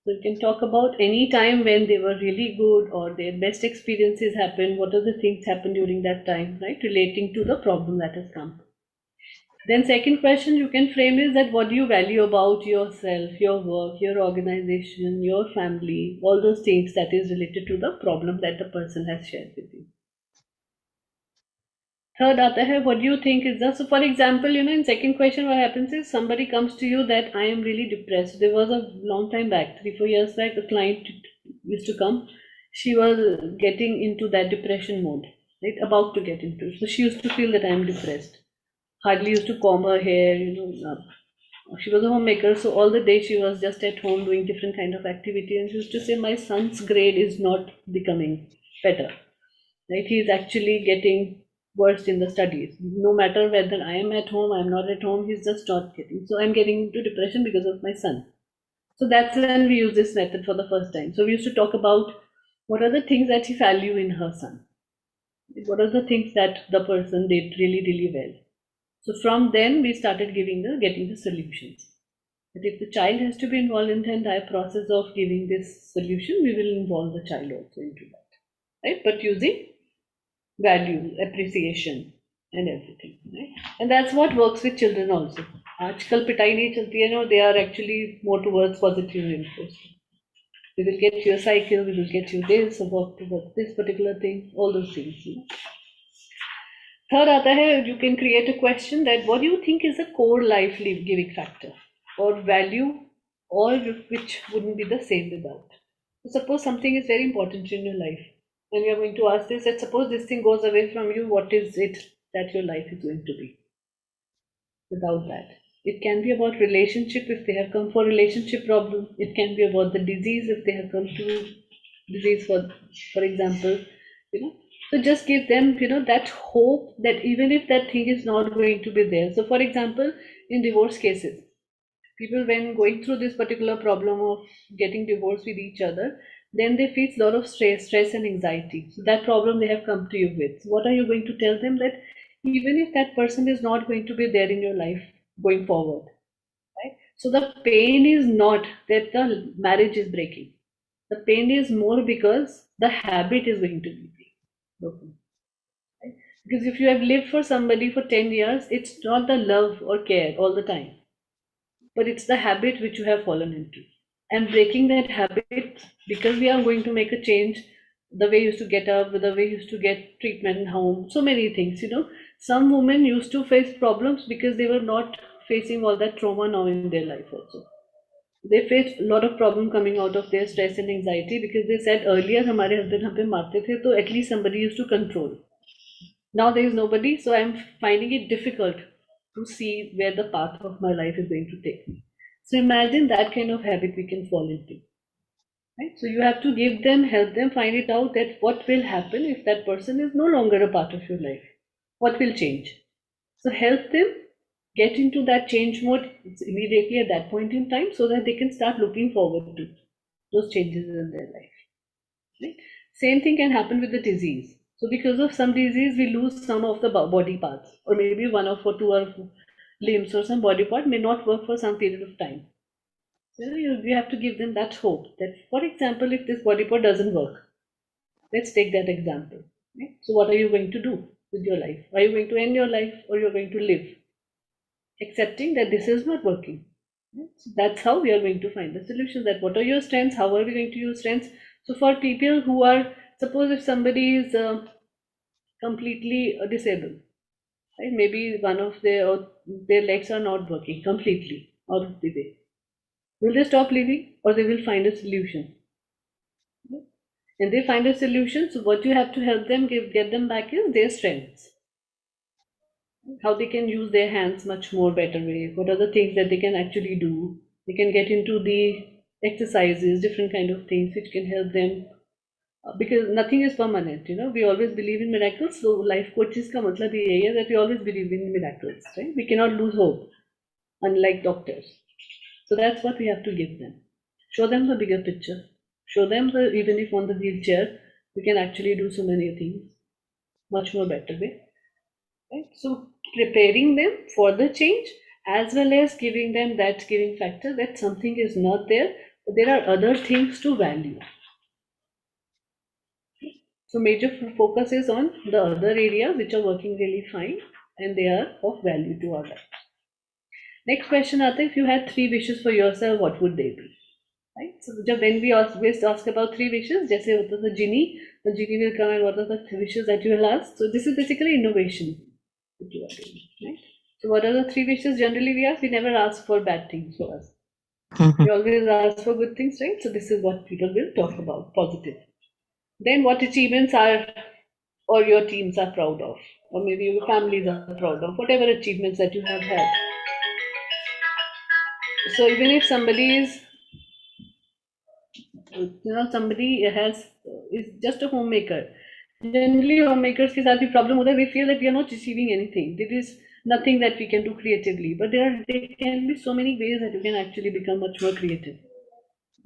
So you can talk about any time when they were really good or their best experiences happened. What are the things happened during that time, right? Relating to the problem that has come. Then second question you can frame is that what do you value about yourself, your work, your organization, your family, all those things that is related to the problem that the person has shared with you. Third आता है, what do you think is the, so for example, in second question what happens is somebody comes to you that I am really depressed. There was a long time back, 3-4 years back, a client used to come. She was getting into that depression mode, right? About to get into it. So she used to feel that I am depressed. Hardly used to comb her hair, she was a homemaker, so all the day she was just at home doing different kind of activity, and she used to say, my son's grade is not becoming better, right? He is actually getting worse in the studies. No matter whether I am at home, I'm not at home, he's just not getting. So I'm getting into depression because of my son. So that's when we use this method for the first time. So we used to talk about what are the things that she value in her son. What are the things that the person did really, really well. So from then we started getting the solutions. But if the child has to be involved in the entire process of giving this solution, we will involve the child also into that, right? But using value, appreciation, and everything, right? And that's what works with children also. आजकल पिटाई नहीं चलती है, they are actually more towards positive reinforcement. We will get you a cycle, we will get you this, work towards this particular thing, all those things. Third आता है, you can create a question that what do you think is the core life giving factor or value, or which wouldn't be the same without. So suppose something is very important in your life, and you are going to ask this, that suppose this thing goes away from you, what is it that your life is going to be without that? It can be about relationship if they have come for relationship problem. It can be about the disease if they have come to disease, for example, So just give them, that hope that even if that thing is not going to be there. So for example, in divorce cases, people when going through this particular problem of getting divorced with each other, then they face a lot of stress and anxiety. So that problem they have come to you with. So what are you going to tell them? That even if that person is not going to be there in your life going forward, right? So the pain is not that the marriage is breaking. The pain is more because the habit is going to be broken. Right? Because if you have lived for somebody for 10 years, it's not the love or care all the time, but it's the habit which you have fallen into. And breaking that habit, because we are going to make a change, the way you used to get up, the way you used to get treatment in home, so many things, Some women used to face problems because they were not facing all that trauma now in their life also. They faced a lot of problem coming out of their stress and anxiety because they said earlier हमारे husband हम पे मारते थे तो at least somebody used to control. Now there is nobody, so I'm finding it difficult to see where the path of my life is going to take me. So imagine that kind of habit we can fall into. Right? So you have to give them, help them find it out that what will happen if that person is no longer a part of your life. What will change? So help them get into that change mode immediately at that point in time so that they can start looking forward to those changes in their life. Right? Same thing can happen with the disease. So because of some disease, we lose some of the body parts, or maybe one of or two or limbs or some body part may not work for some period of time. So you have to give them that hope that, for example, if this body part doesn't work, let's take that example. Right? So what are you going to do with your life? Are you going to end your life or you're going to live? Accepting that this is not working. So that's how we are going to find the solution. That what are your strengths? How are we going to use strengths? So for people who are, suppose if somebody is completely disabled, right? Maybe one of their legs are not working completely out of the way. Will they stop living or they will find a solution? And they find a solution. So what you have to help them get them back is their strengths. How they can use their hands much more better way. What are the things that they can actually do? They can get into the exercises, different kind of things which can help them because nothing is permanent. We always believe in miracles. So life coaches ka matlab ye hai that we always believe in miracles, right? We cannot lose hope, unlike doctors. So that's what we have to give them. Show them the bigger picture. Show them that even if on the wheelchair, we can actually do so many things much more better way. Right? So preparing them for the change as well as giving them that giving factor that something is not there, but there are other things to value. So major focus is on the other areas which are working really fine and they are of value to our life. Next question आता है, if you had 3 wishes for yourself, what would they be? Right? So when we always ask about 3 wishes, जैसे होता था genie, the genie will come and what are the 3 wishes that you will ask? So this is basically innovation that you are doing. Right? So what are the 3 wishes generally we ask? We never ask for bad things for us. We always ask for good things, right? So this is what people will talk about, positive. Then what achievements are or your teams are proud of, or maybe your families are proud of, whatever achievements that you have had. So even if somebody is, somebody is just a homemaker. Generally, homemakers के साथ भी problem होता है. We feel that we are not achieving anything. There is nothing that we can do creatively. But there can be so many ways that you can actually become much more creative.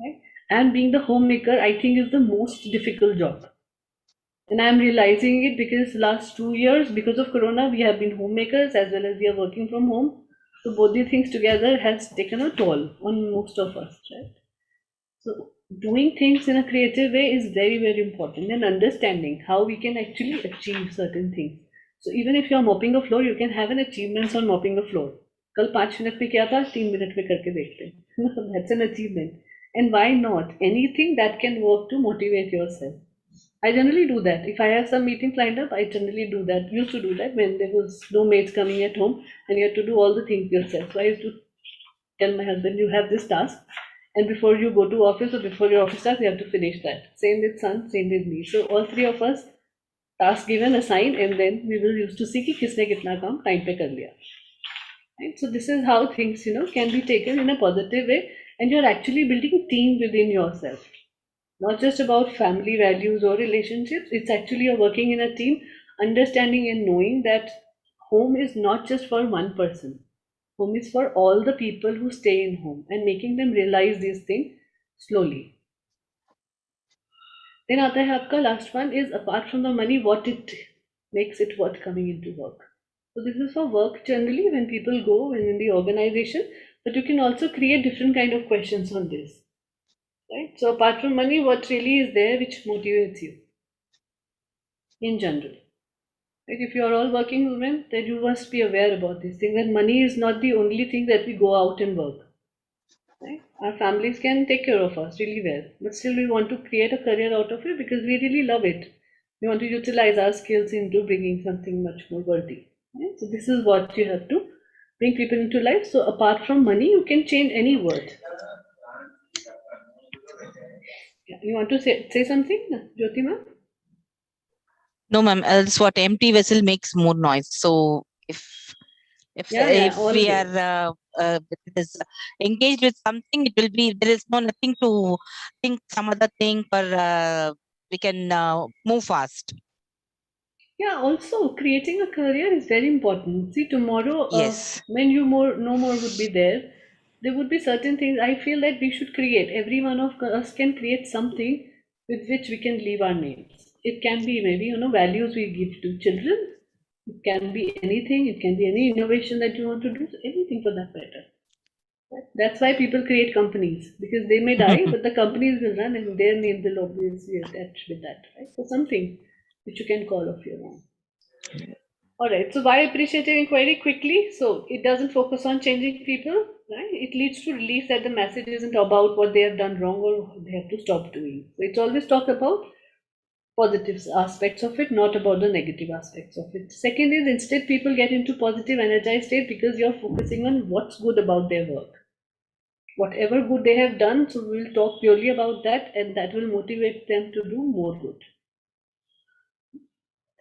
Right? And being the homemaker, I think, is the most difficult job. And I'm realizing it because last 2 years, because of Corona, we have been homemakers as well as we are working from home. So both the things together has taken a toll on most of us, right? So doing things in a creative way is very, very important, and understanding how we can actually achieve certain things. So even if you're mopping a floor, you can have an achievement on mopping a floor. कल 5 minute में किया था, 3 minute में करके देखते हैं. That's an achievement. And why not? Anything that can work to motivate yourself. I generally do that. If I have some meetings lined up, I generally do that. Used to do that when there was no maids coming at home and you had to do all the things yourself. So I used to tell my husband, you have this task, and before you go to office or before your office task, you have to finish that. Same with son, same with me. So all 3 of us, task given, assigned, and then we will used to see कि किसने कितना काम time पे कर लिया. Right? So this is how things can be taken in a positive way, and you're actually building team within yourself. Not just about family values or relationships, it's actually you're working in a team, understanding and knowing that home is not just for one person. Home is for all the people who stay in home, and making them realize these things slowly. Then आता है आपका last one is, apart from the money, what it makes it worth coming into work. So this is for work generally when people go in the organization. But you can also create different kind of questions on this, right? So apart from money, what really is there which motivates you in general? Right? If you are all working women, then you must be aware about this thing, that money is not the only thing that we go out and work. Right? Our families can take care of us really well, but still we want to create a career out of it because we really love it. We want to utilize our skills into bringing something much more worthy. Right? So this is what you have to bring people into life. So apart from money, you can change any word. Yeah. You want to say something, Jyotima? No, ma'am. Else, what empty vessel makes more noise. So if we Always. are engaged with something, it will be, there is nothing to think some other thing, or we can move fast. Yeah, also creating a career is very important. See, tomorrow, Yes. when you no more would be there would be certain things I feel that we should create. Every one of us can create something with which we can leave our names. It can be maybe, values we give to children. It can be anything. It can be any innovation that you want to do. Anything for that matter. That's why people create companies, because they may die, but the companies will run and their name will obviously attach with that, right? So something which you can call of your own. All right. So why appreciative inquiry quickly? So it doesn't focus on changing people, right? It leads to relief that the message isn't about what they have done wrong or what they have to stop doing. So it's always talk about positive aspects of it, not about the negative aspects of it. Second is, instead people get into positive energized state because you're focusing on what's good about their work. Whatever good they have done, so we'll talk purely about that, and that will motivate them to do more good.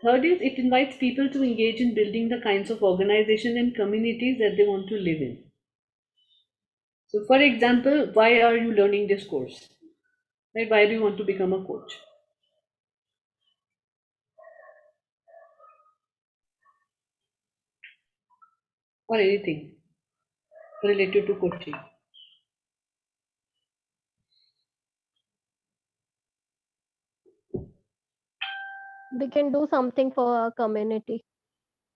Third is, it invites people to engage in building the kinds of organization and communities that they want to live in. So for example, why are you learning this course? Right? Why do you want to become a coach? Or anything related to coaching. We can do something for our community.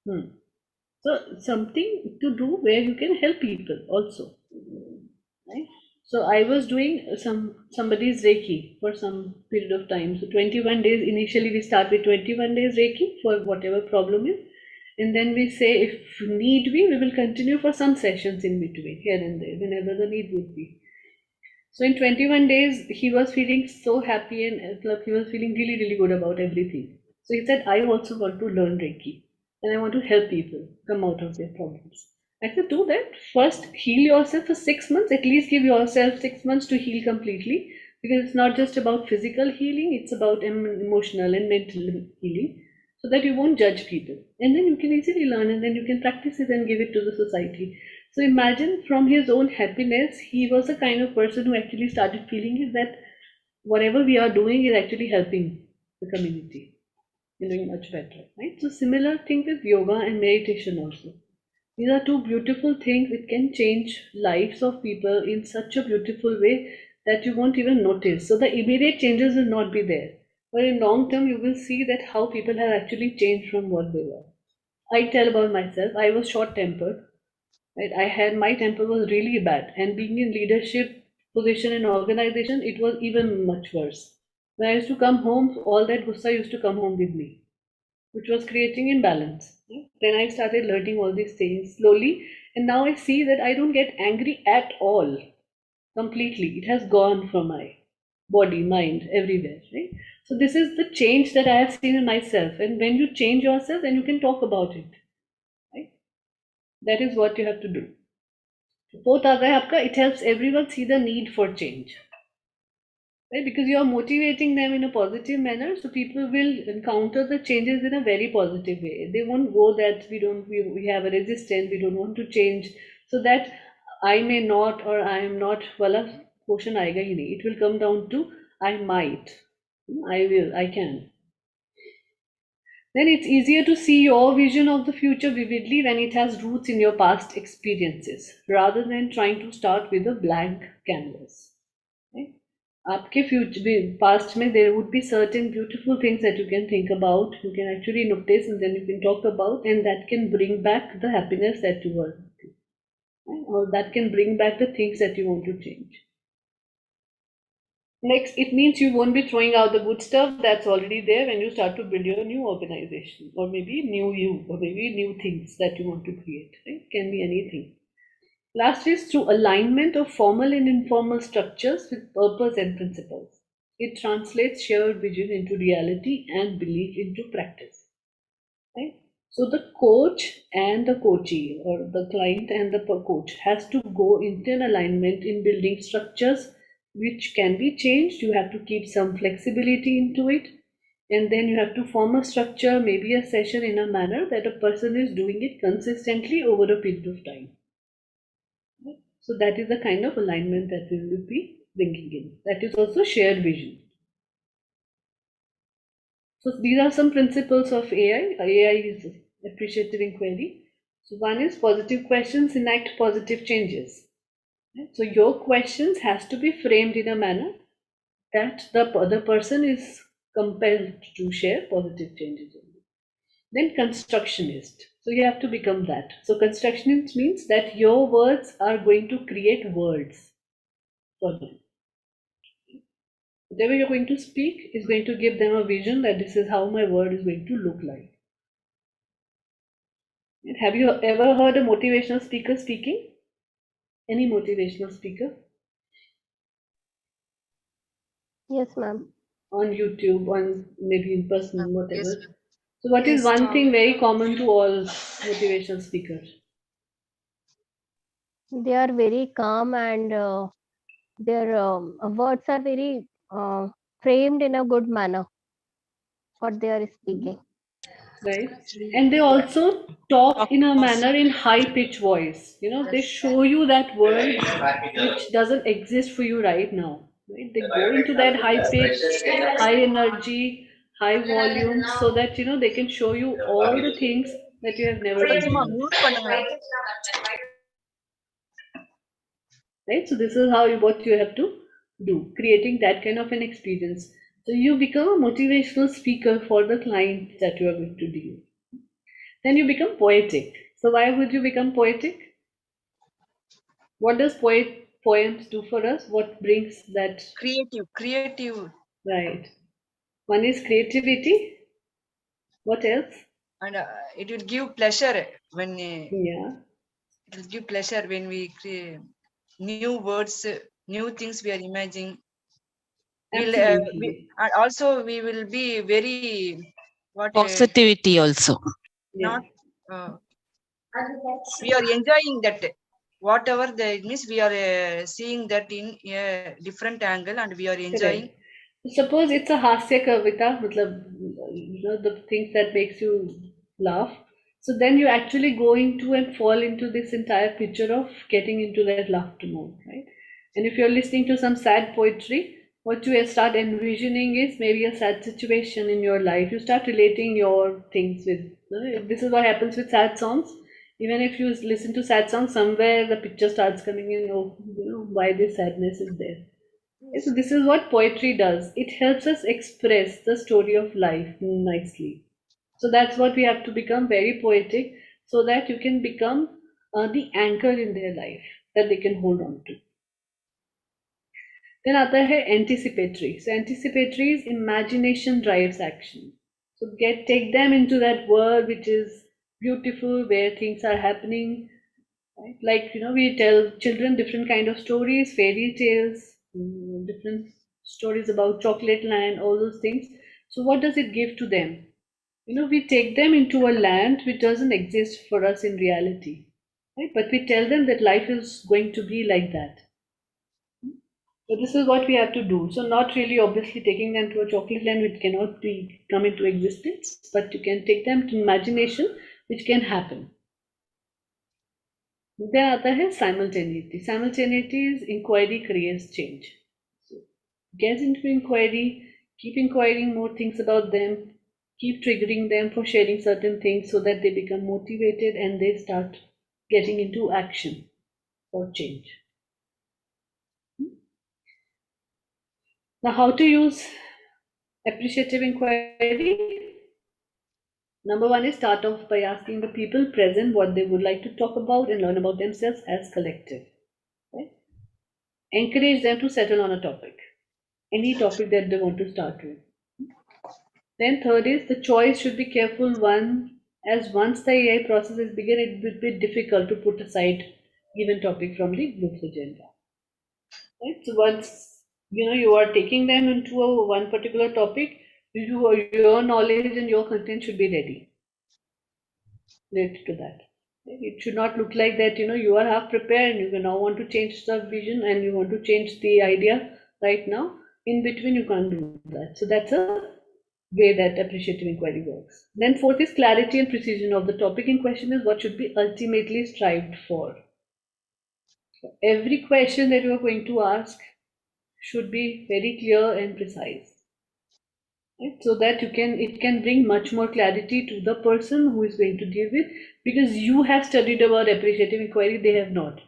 So something to do where you can help people also. Right? So I was doing somebody's Reiki for some period of time. So 21 days, initially we start with 21 days Reiki for whatever problem is. And then we say if need be, we will continue for some sessions in between, here and there, whenever the need would be. So in 21 days, he was feeling so happy and he was feeling really, really good about everything. So he said, I also want to learn Reiki and I want to help people come out of their problems. I said, do that. First, heal yourself for 6 months. At least give yourself 6 months to heal completely, because it's not just about physical healing, it's about emotional and mental healing, so that you won't judge people. And then you can easily learn and then you can practice it and give it to the society. So imagine, from his own happiness, he was the kind of person who actually started feeling is that whatever we are doing is actually helping the community. You're doing much better, right? So similar thing with yoga and meditation also. These are two beautiful things. It can change lives of people in such a beautiful way that you won't even notice. So the immediate changes will not be there. But in long term, you will see that how people have actually changed from what they were. I tell about myself, I was short tempered. Right? My temper was really bad, and being in leadership position in organization, it was even much worse. When I used to come home, all that gussa used to come home with me, which was creating imbalance. Then I started learning all these things slowly, and now I see that I don't get angry at all. Completely, it has gone from my body, mind, everywhere. Right? So this is the change that I have seen in myself. And when you change yourself, then you can talk about it. Right? That is what you have to do. Both are there, it helps everyone see the need for change. Right? Because you are motivating them in a positive manner, so people will encounter the changes in a very positive way. They won't go that we have a resistance, we don't want to change, so that I may not or I am not, wala question aayega hi nahi. It will come down to I might, I will, I can. Then it's easier to see your vision of the future vividly when it has roots in your past experiences, rather than trying to start with a blank canvas. Right? आपके future past में there would be certain beautiful things that you can think about, you can actually notice, and then you can talk about, and that can bring back the happiness that you were. or that can bring back the things that you want to change. Next, it means you won't be throwing out the good stuff that's already there when you start to build your new organization, or maybe new you, or maybe new things that you want to create. Right? Can be anything. Last is through alignment of formal and informal structures with purpose and principles. It translates shared vision into reality and belief into practice. Right? So the coach and the coachee, or the client and the coach, has to go into an alignment in building structures which can be changed. You have to keep some flexibility into it, and then you have to form a structure, maybe a session, in a manner that a person is doing it consistently over a period of time. So that is the kind of alignment that we will be bringing in. That is also shared vision. So these are some principles of AI. AI is appreciative inquiry. So one is positive questions enact positive changes. Right? So your questions has to be framed in a manner that the other person is compelled to share positive changes. Then constructionist. So you have to become that. So constructionist means that your words are going to create worlds for them. Whatever you're going to speak is going to give them a vision that this is how my word is going to look like. Have you ever heard a motivational speaker speaking? Any motivational speaker? Yes, ma'am. On YouTube, on maybe in person, Yes, whatever. ma'am. So what is Yes, one thing very common to all motivational speakers? They are very calm and their words are very framed in a good manner. What they are speaking. Right? actually, And they also talk in a Talk manner in high pitch voice. They yes. show you that word which doesn't exist for you right now. Right? They go into that high pitch, high energy, high volume, so that they can show you all the things that you have never Fatima, imagined. mute பண்ணுங்க. Right? So this is how what you have to do, creating that kind of an experience. So you become a motivational speaker for the client that you are going to deal. Then you become poetic. So why would you become poetic? What does poems do for us? What brings that Creative, right? One is creativity. What else? and it will give pleasure when Yeah, it will give pleasure when we create new words, new things we are imagining. absolutely. And also we will be very what positivity also. Yeah, not we are enjoying that whatever the it means we are seeing that in a different angle and we are enjoying. correct. Suppose it's a hasya kavita, matlab, the things that makes you laugh. So then you actually go into and fall into this entire picture of getting into that laughter mode, right? And if you're listening to some sad poetry, what you start envisioning is maybe a sad situation in your life. You start relating your things with. This is what happens with sad songs. Even if you listen to sad songs, somewhere the picture starts coming in. Oh, why this sadness is there. So this is what poetry does. It helps us express the story of life nicely. So that's what we have to become very poetic, so that you can become the anchor in their life that they can hold on to. Then आता है anticipatory. So anticipatory is imagination drives action. So take them into that world which is beautiful, where things are happening. Right? Like we tell children different kind of stories, fairy tales, different stories about chocolate land, all those things. So what does it give to them? We take them into a land which doesn't exist for us in reality, right? But we tell them that life is going to be like that. So this is what we have to do. So not really obviously taking them to a chocolate land which cannot be come into existence, but you can take them to imagination which can happen. Then आता है simultaneity. Simultaneity is inquiry creates change. So get into inquiry, keep inquiring more things about them, keep triggering them for sharing certain things so that they become motivated and they start getting into action for change. Now, how to use appreciative inquiry? Number one is start off by asking the people present what they would like to talk about and learn about themselves as collective. Right? Encourage them to settle on a topic, any topic that they want to start with. Then third is the choice should be careful one, as once the AI processes begin, it will be difficult to put aside given topic from the group's agenda. Right? So once you are taking them into one particular topic, your knowledge and your content should be ready related to that. It should not look like that you are half prepared and you now want to change the vision and you want to change the idea right now. In between, you can't do that. So that's a way that appreciative inquiry works. Then fourth is clarity and precision of the topic in question is what should be ultimately strived for. So every question that you are going to ask should be very clear and precise. Right? So that it can bring much more clarity to the person who is going to deal with, because you have studied about appreciative inquiry, they have not.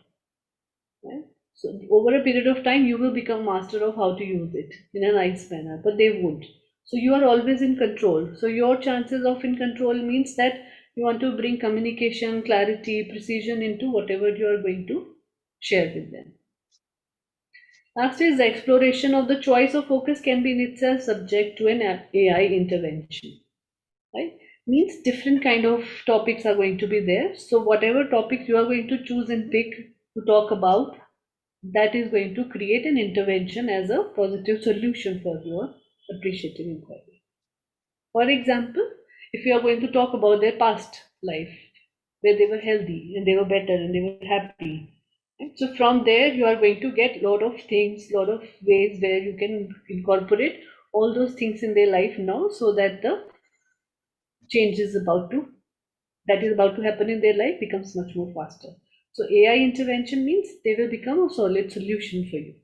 Right? So over a period of time, you will become master of how to use it in a nice manner, but they won't. So you are always in control. So your chances of in control means that you want to bring communication, clarity, precision into whatever you are going to share with them. Last is the exploration of the choice of focus can be in itself subject to an AI intervention. Right? Means different kind of topics are going to be there. So whatever topic you are going to choose and pick to talk about, that is going to create an intervention as a positive solution for your appreciative inquiry. For example, if you are going to talk about their past life, where they were healthy and they were better and they were happy. So from there, you are going to get a lot of things, lot of ways where you can incorporate all those things in their life now, so that the change is about to happen in their life becomes much more faster. So AI intervention means they will become a solid solution for you.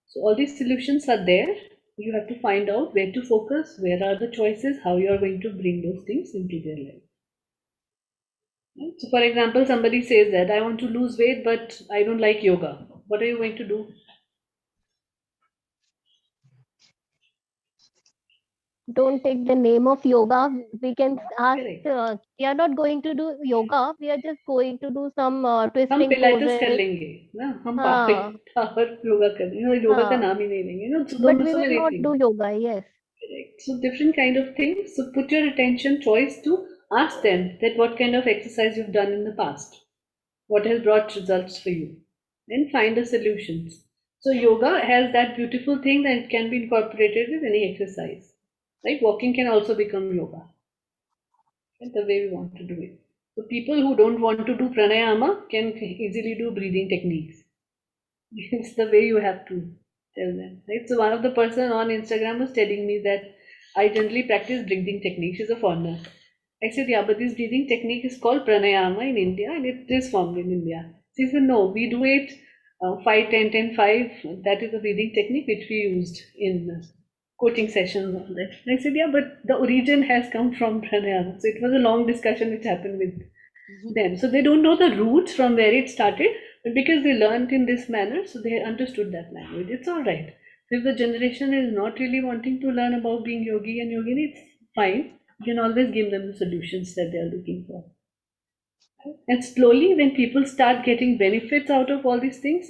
So all these solutions are there. You have to find out where to focus, where are the choices, how you are going to bring those things into their life. So for example, somebody says that I want to lose weight, but I don't like yoga. What are you going to do? Don't take the name of yoga. We can ask, Correct. we are not going to do yoga. We are just going to do some हम twisting Pilates कर poses. लेंगे ना, हम हाँ, power yoga कर लेंगे, योगा का हाँ. नाम ही नहीं लेंगे ना, so But दोनों we so will many not things. do yoga, yes. Correct. So different kind of things. So put your attention choice to ask them that what kind of exercise you've done in the past, what has brought results for you, and find the solutions. So yoga has that beautiful thing that it can be incorporated with any exercise. Like walking can also become yoga. And the way we want to do it. So people who don't want to do pranayama can easily do breathing techniques. It's the way you have to tell them. Right? So one of the person on Instagram was telling me that I generally practice breathing technique. She's a foreigner. I said, yeah, but this breathing technique is called pranayama in India and it is formed in India. She said, no, we do it 5, 10, 10, 5. That is the breathing technique which we used in coaching sessions on that. And I said, yeah, but the origin has come from pranayama. So it was a long discussion which happened with them. So they don't know the roots from where it started, but because they learned in this manner, so they understood that language. It's all right. So if the generation is not really wanting to learn about being yogi and yogini, it's fine. You can always give them the solutions that they are looking for. And slowly, when people start getting benefits out of all these things,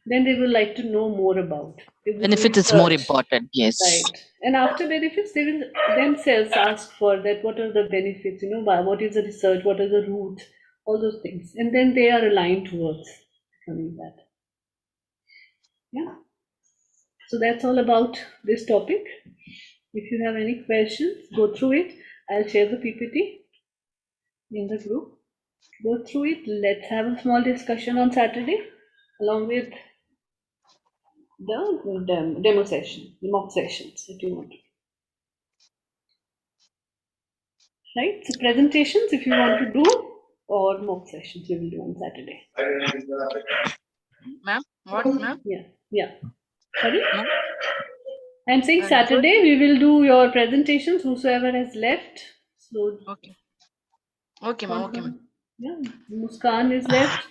then they will like to know more about. Benefit is more important, yes. Right. And after benefits, they will themselves ask for that. What are the benefits? What is the research? What are the roots? All those things. And then they are aligned towards becoming that. Yeah. So that's all about this topic. If you have any questions, go through it. I'll share the PPT in the group. Go through it. Let's have a small discussion on Saturday along with the demo session, the mock sessions if you want. Right? So presentations if you want to do, or mock sessions we will do on Saturday. Ma'am, what, ma'am? Yeah. Sorry? Ma'am? I'm saying Saturday we will do your presentations, whosoever has left. So Okay. Okay, ma'am. Okay, ma'am. Yeah, Muskan is left.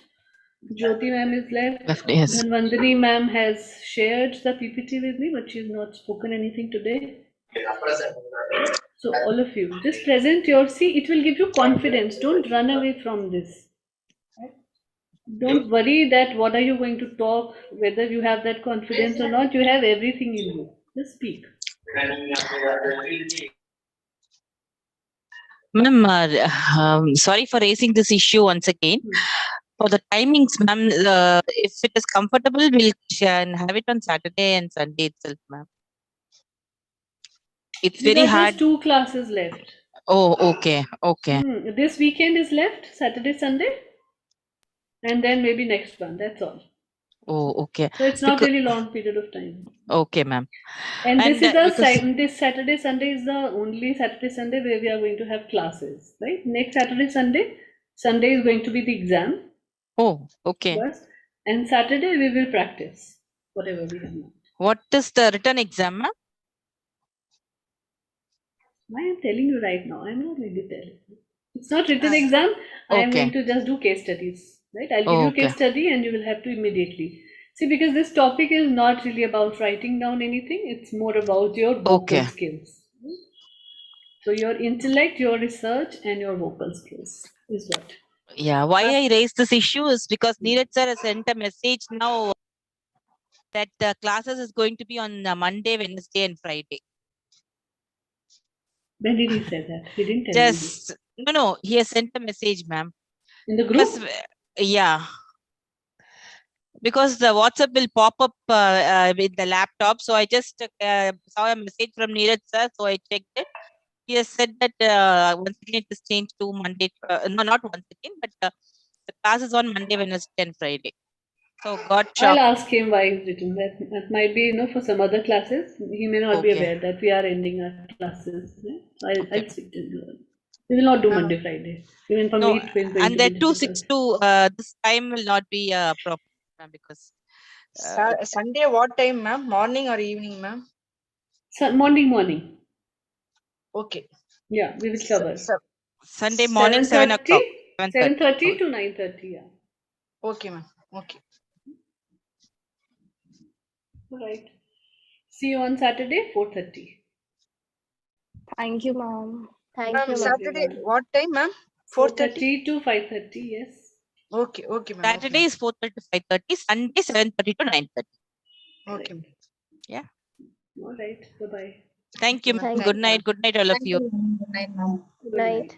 Jyoti ma'am is left. Yes. Dhanvantari ma'am has shared the PPT with me, but she's not spoken anything today. So all of you, just present your, see, it will give you confidence. Don't run away from this. Don't worry that what are you going to talk, whether you have that confidence or not, you have everything in you. Just speak. Ma'am, sorry for raising this issue once again. For the timings, ma'am, if it is comfortable, we'll have it on Saturday and Sunday itself, ma'am. It's There very are hard. just 2 classes left. Oh, okay, okay. This weekend is left, Saturday, Sunday, and then maybe next one. That's all. Oh, okay. So it's not really long period of time. Okay, ma'am. And this is because this Saturday, Sunday is the only Saturday, Sunday where we are going to have classes, right? Next Saturday, Sunday is going to be the exam. Oh, okay. First, and Saturday we will practice whatever we have learned. What is the written exam, ma'am? I am telling you right now. I'm not going to tell you. It's not written exam. I am going to just do case studies, right? I'll give you case study and you will have to immediately. See, because this topic is not really about writing down anything. It's more about your vocal skills. Right? So your intellect, your research and your vocal skills is what. Yeah, why I raised this issue is because Neeraj sir has sent a message now that the classes is going to be on Monday, Wednesday and Friday. When did he say that? He didn't tell me. No, he has sent a message, ma'am. In the group? Yeah. Because the WhatsApp will pop up with the laptop. So I just saw a message from Neeraj sir. So I checked it. He has said that once again it is changed to Monday. No, not once again, but the class is on Monday, Wednesday and Friday. So I'll ask him why he's written that. That might be, for some other classes. He may not be aware that we are ending our classes. Right? I'll speak to him. We will not do Monday, Friday. Even for me, it's going and to the be 262 this time will not be proper because Sunday what time, ma'am? Morning or evening, ma'am? Morning. Okay. Yeah, we will cover. Sunday morning 7 o'clock. 7:30 to 9:30. Yeah. Okay, ma'am. Okay. All right. See you on Saturday, 4:30. Thank you, ma'am. Thank Ma'am, you, Saturday, everyone. what time, ma'am? 4:30 to 5:30. Yes. Okay, ma'am. Saturday is 4:30 to 5:30. Sunday 7:30 to 9:30. Okay. Yeah. All right. Bye-bye. Thank you. Thank Good you. night. Good night, all of you. Good night, ma'am. Good night.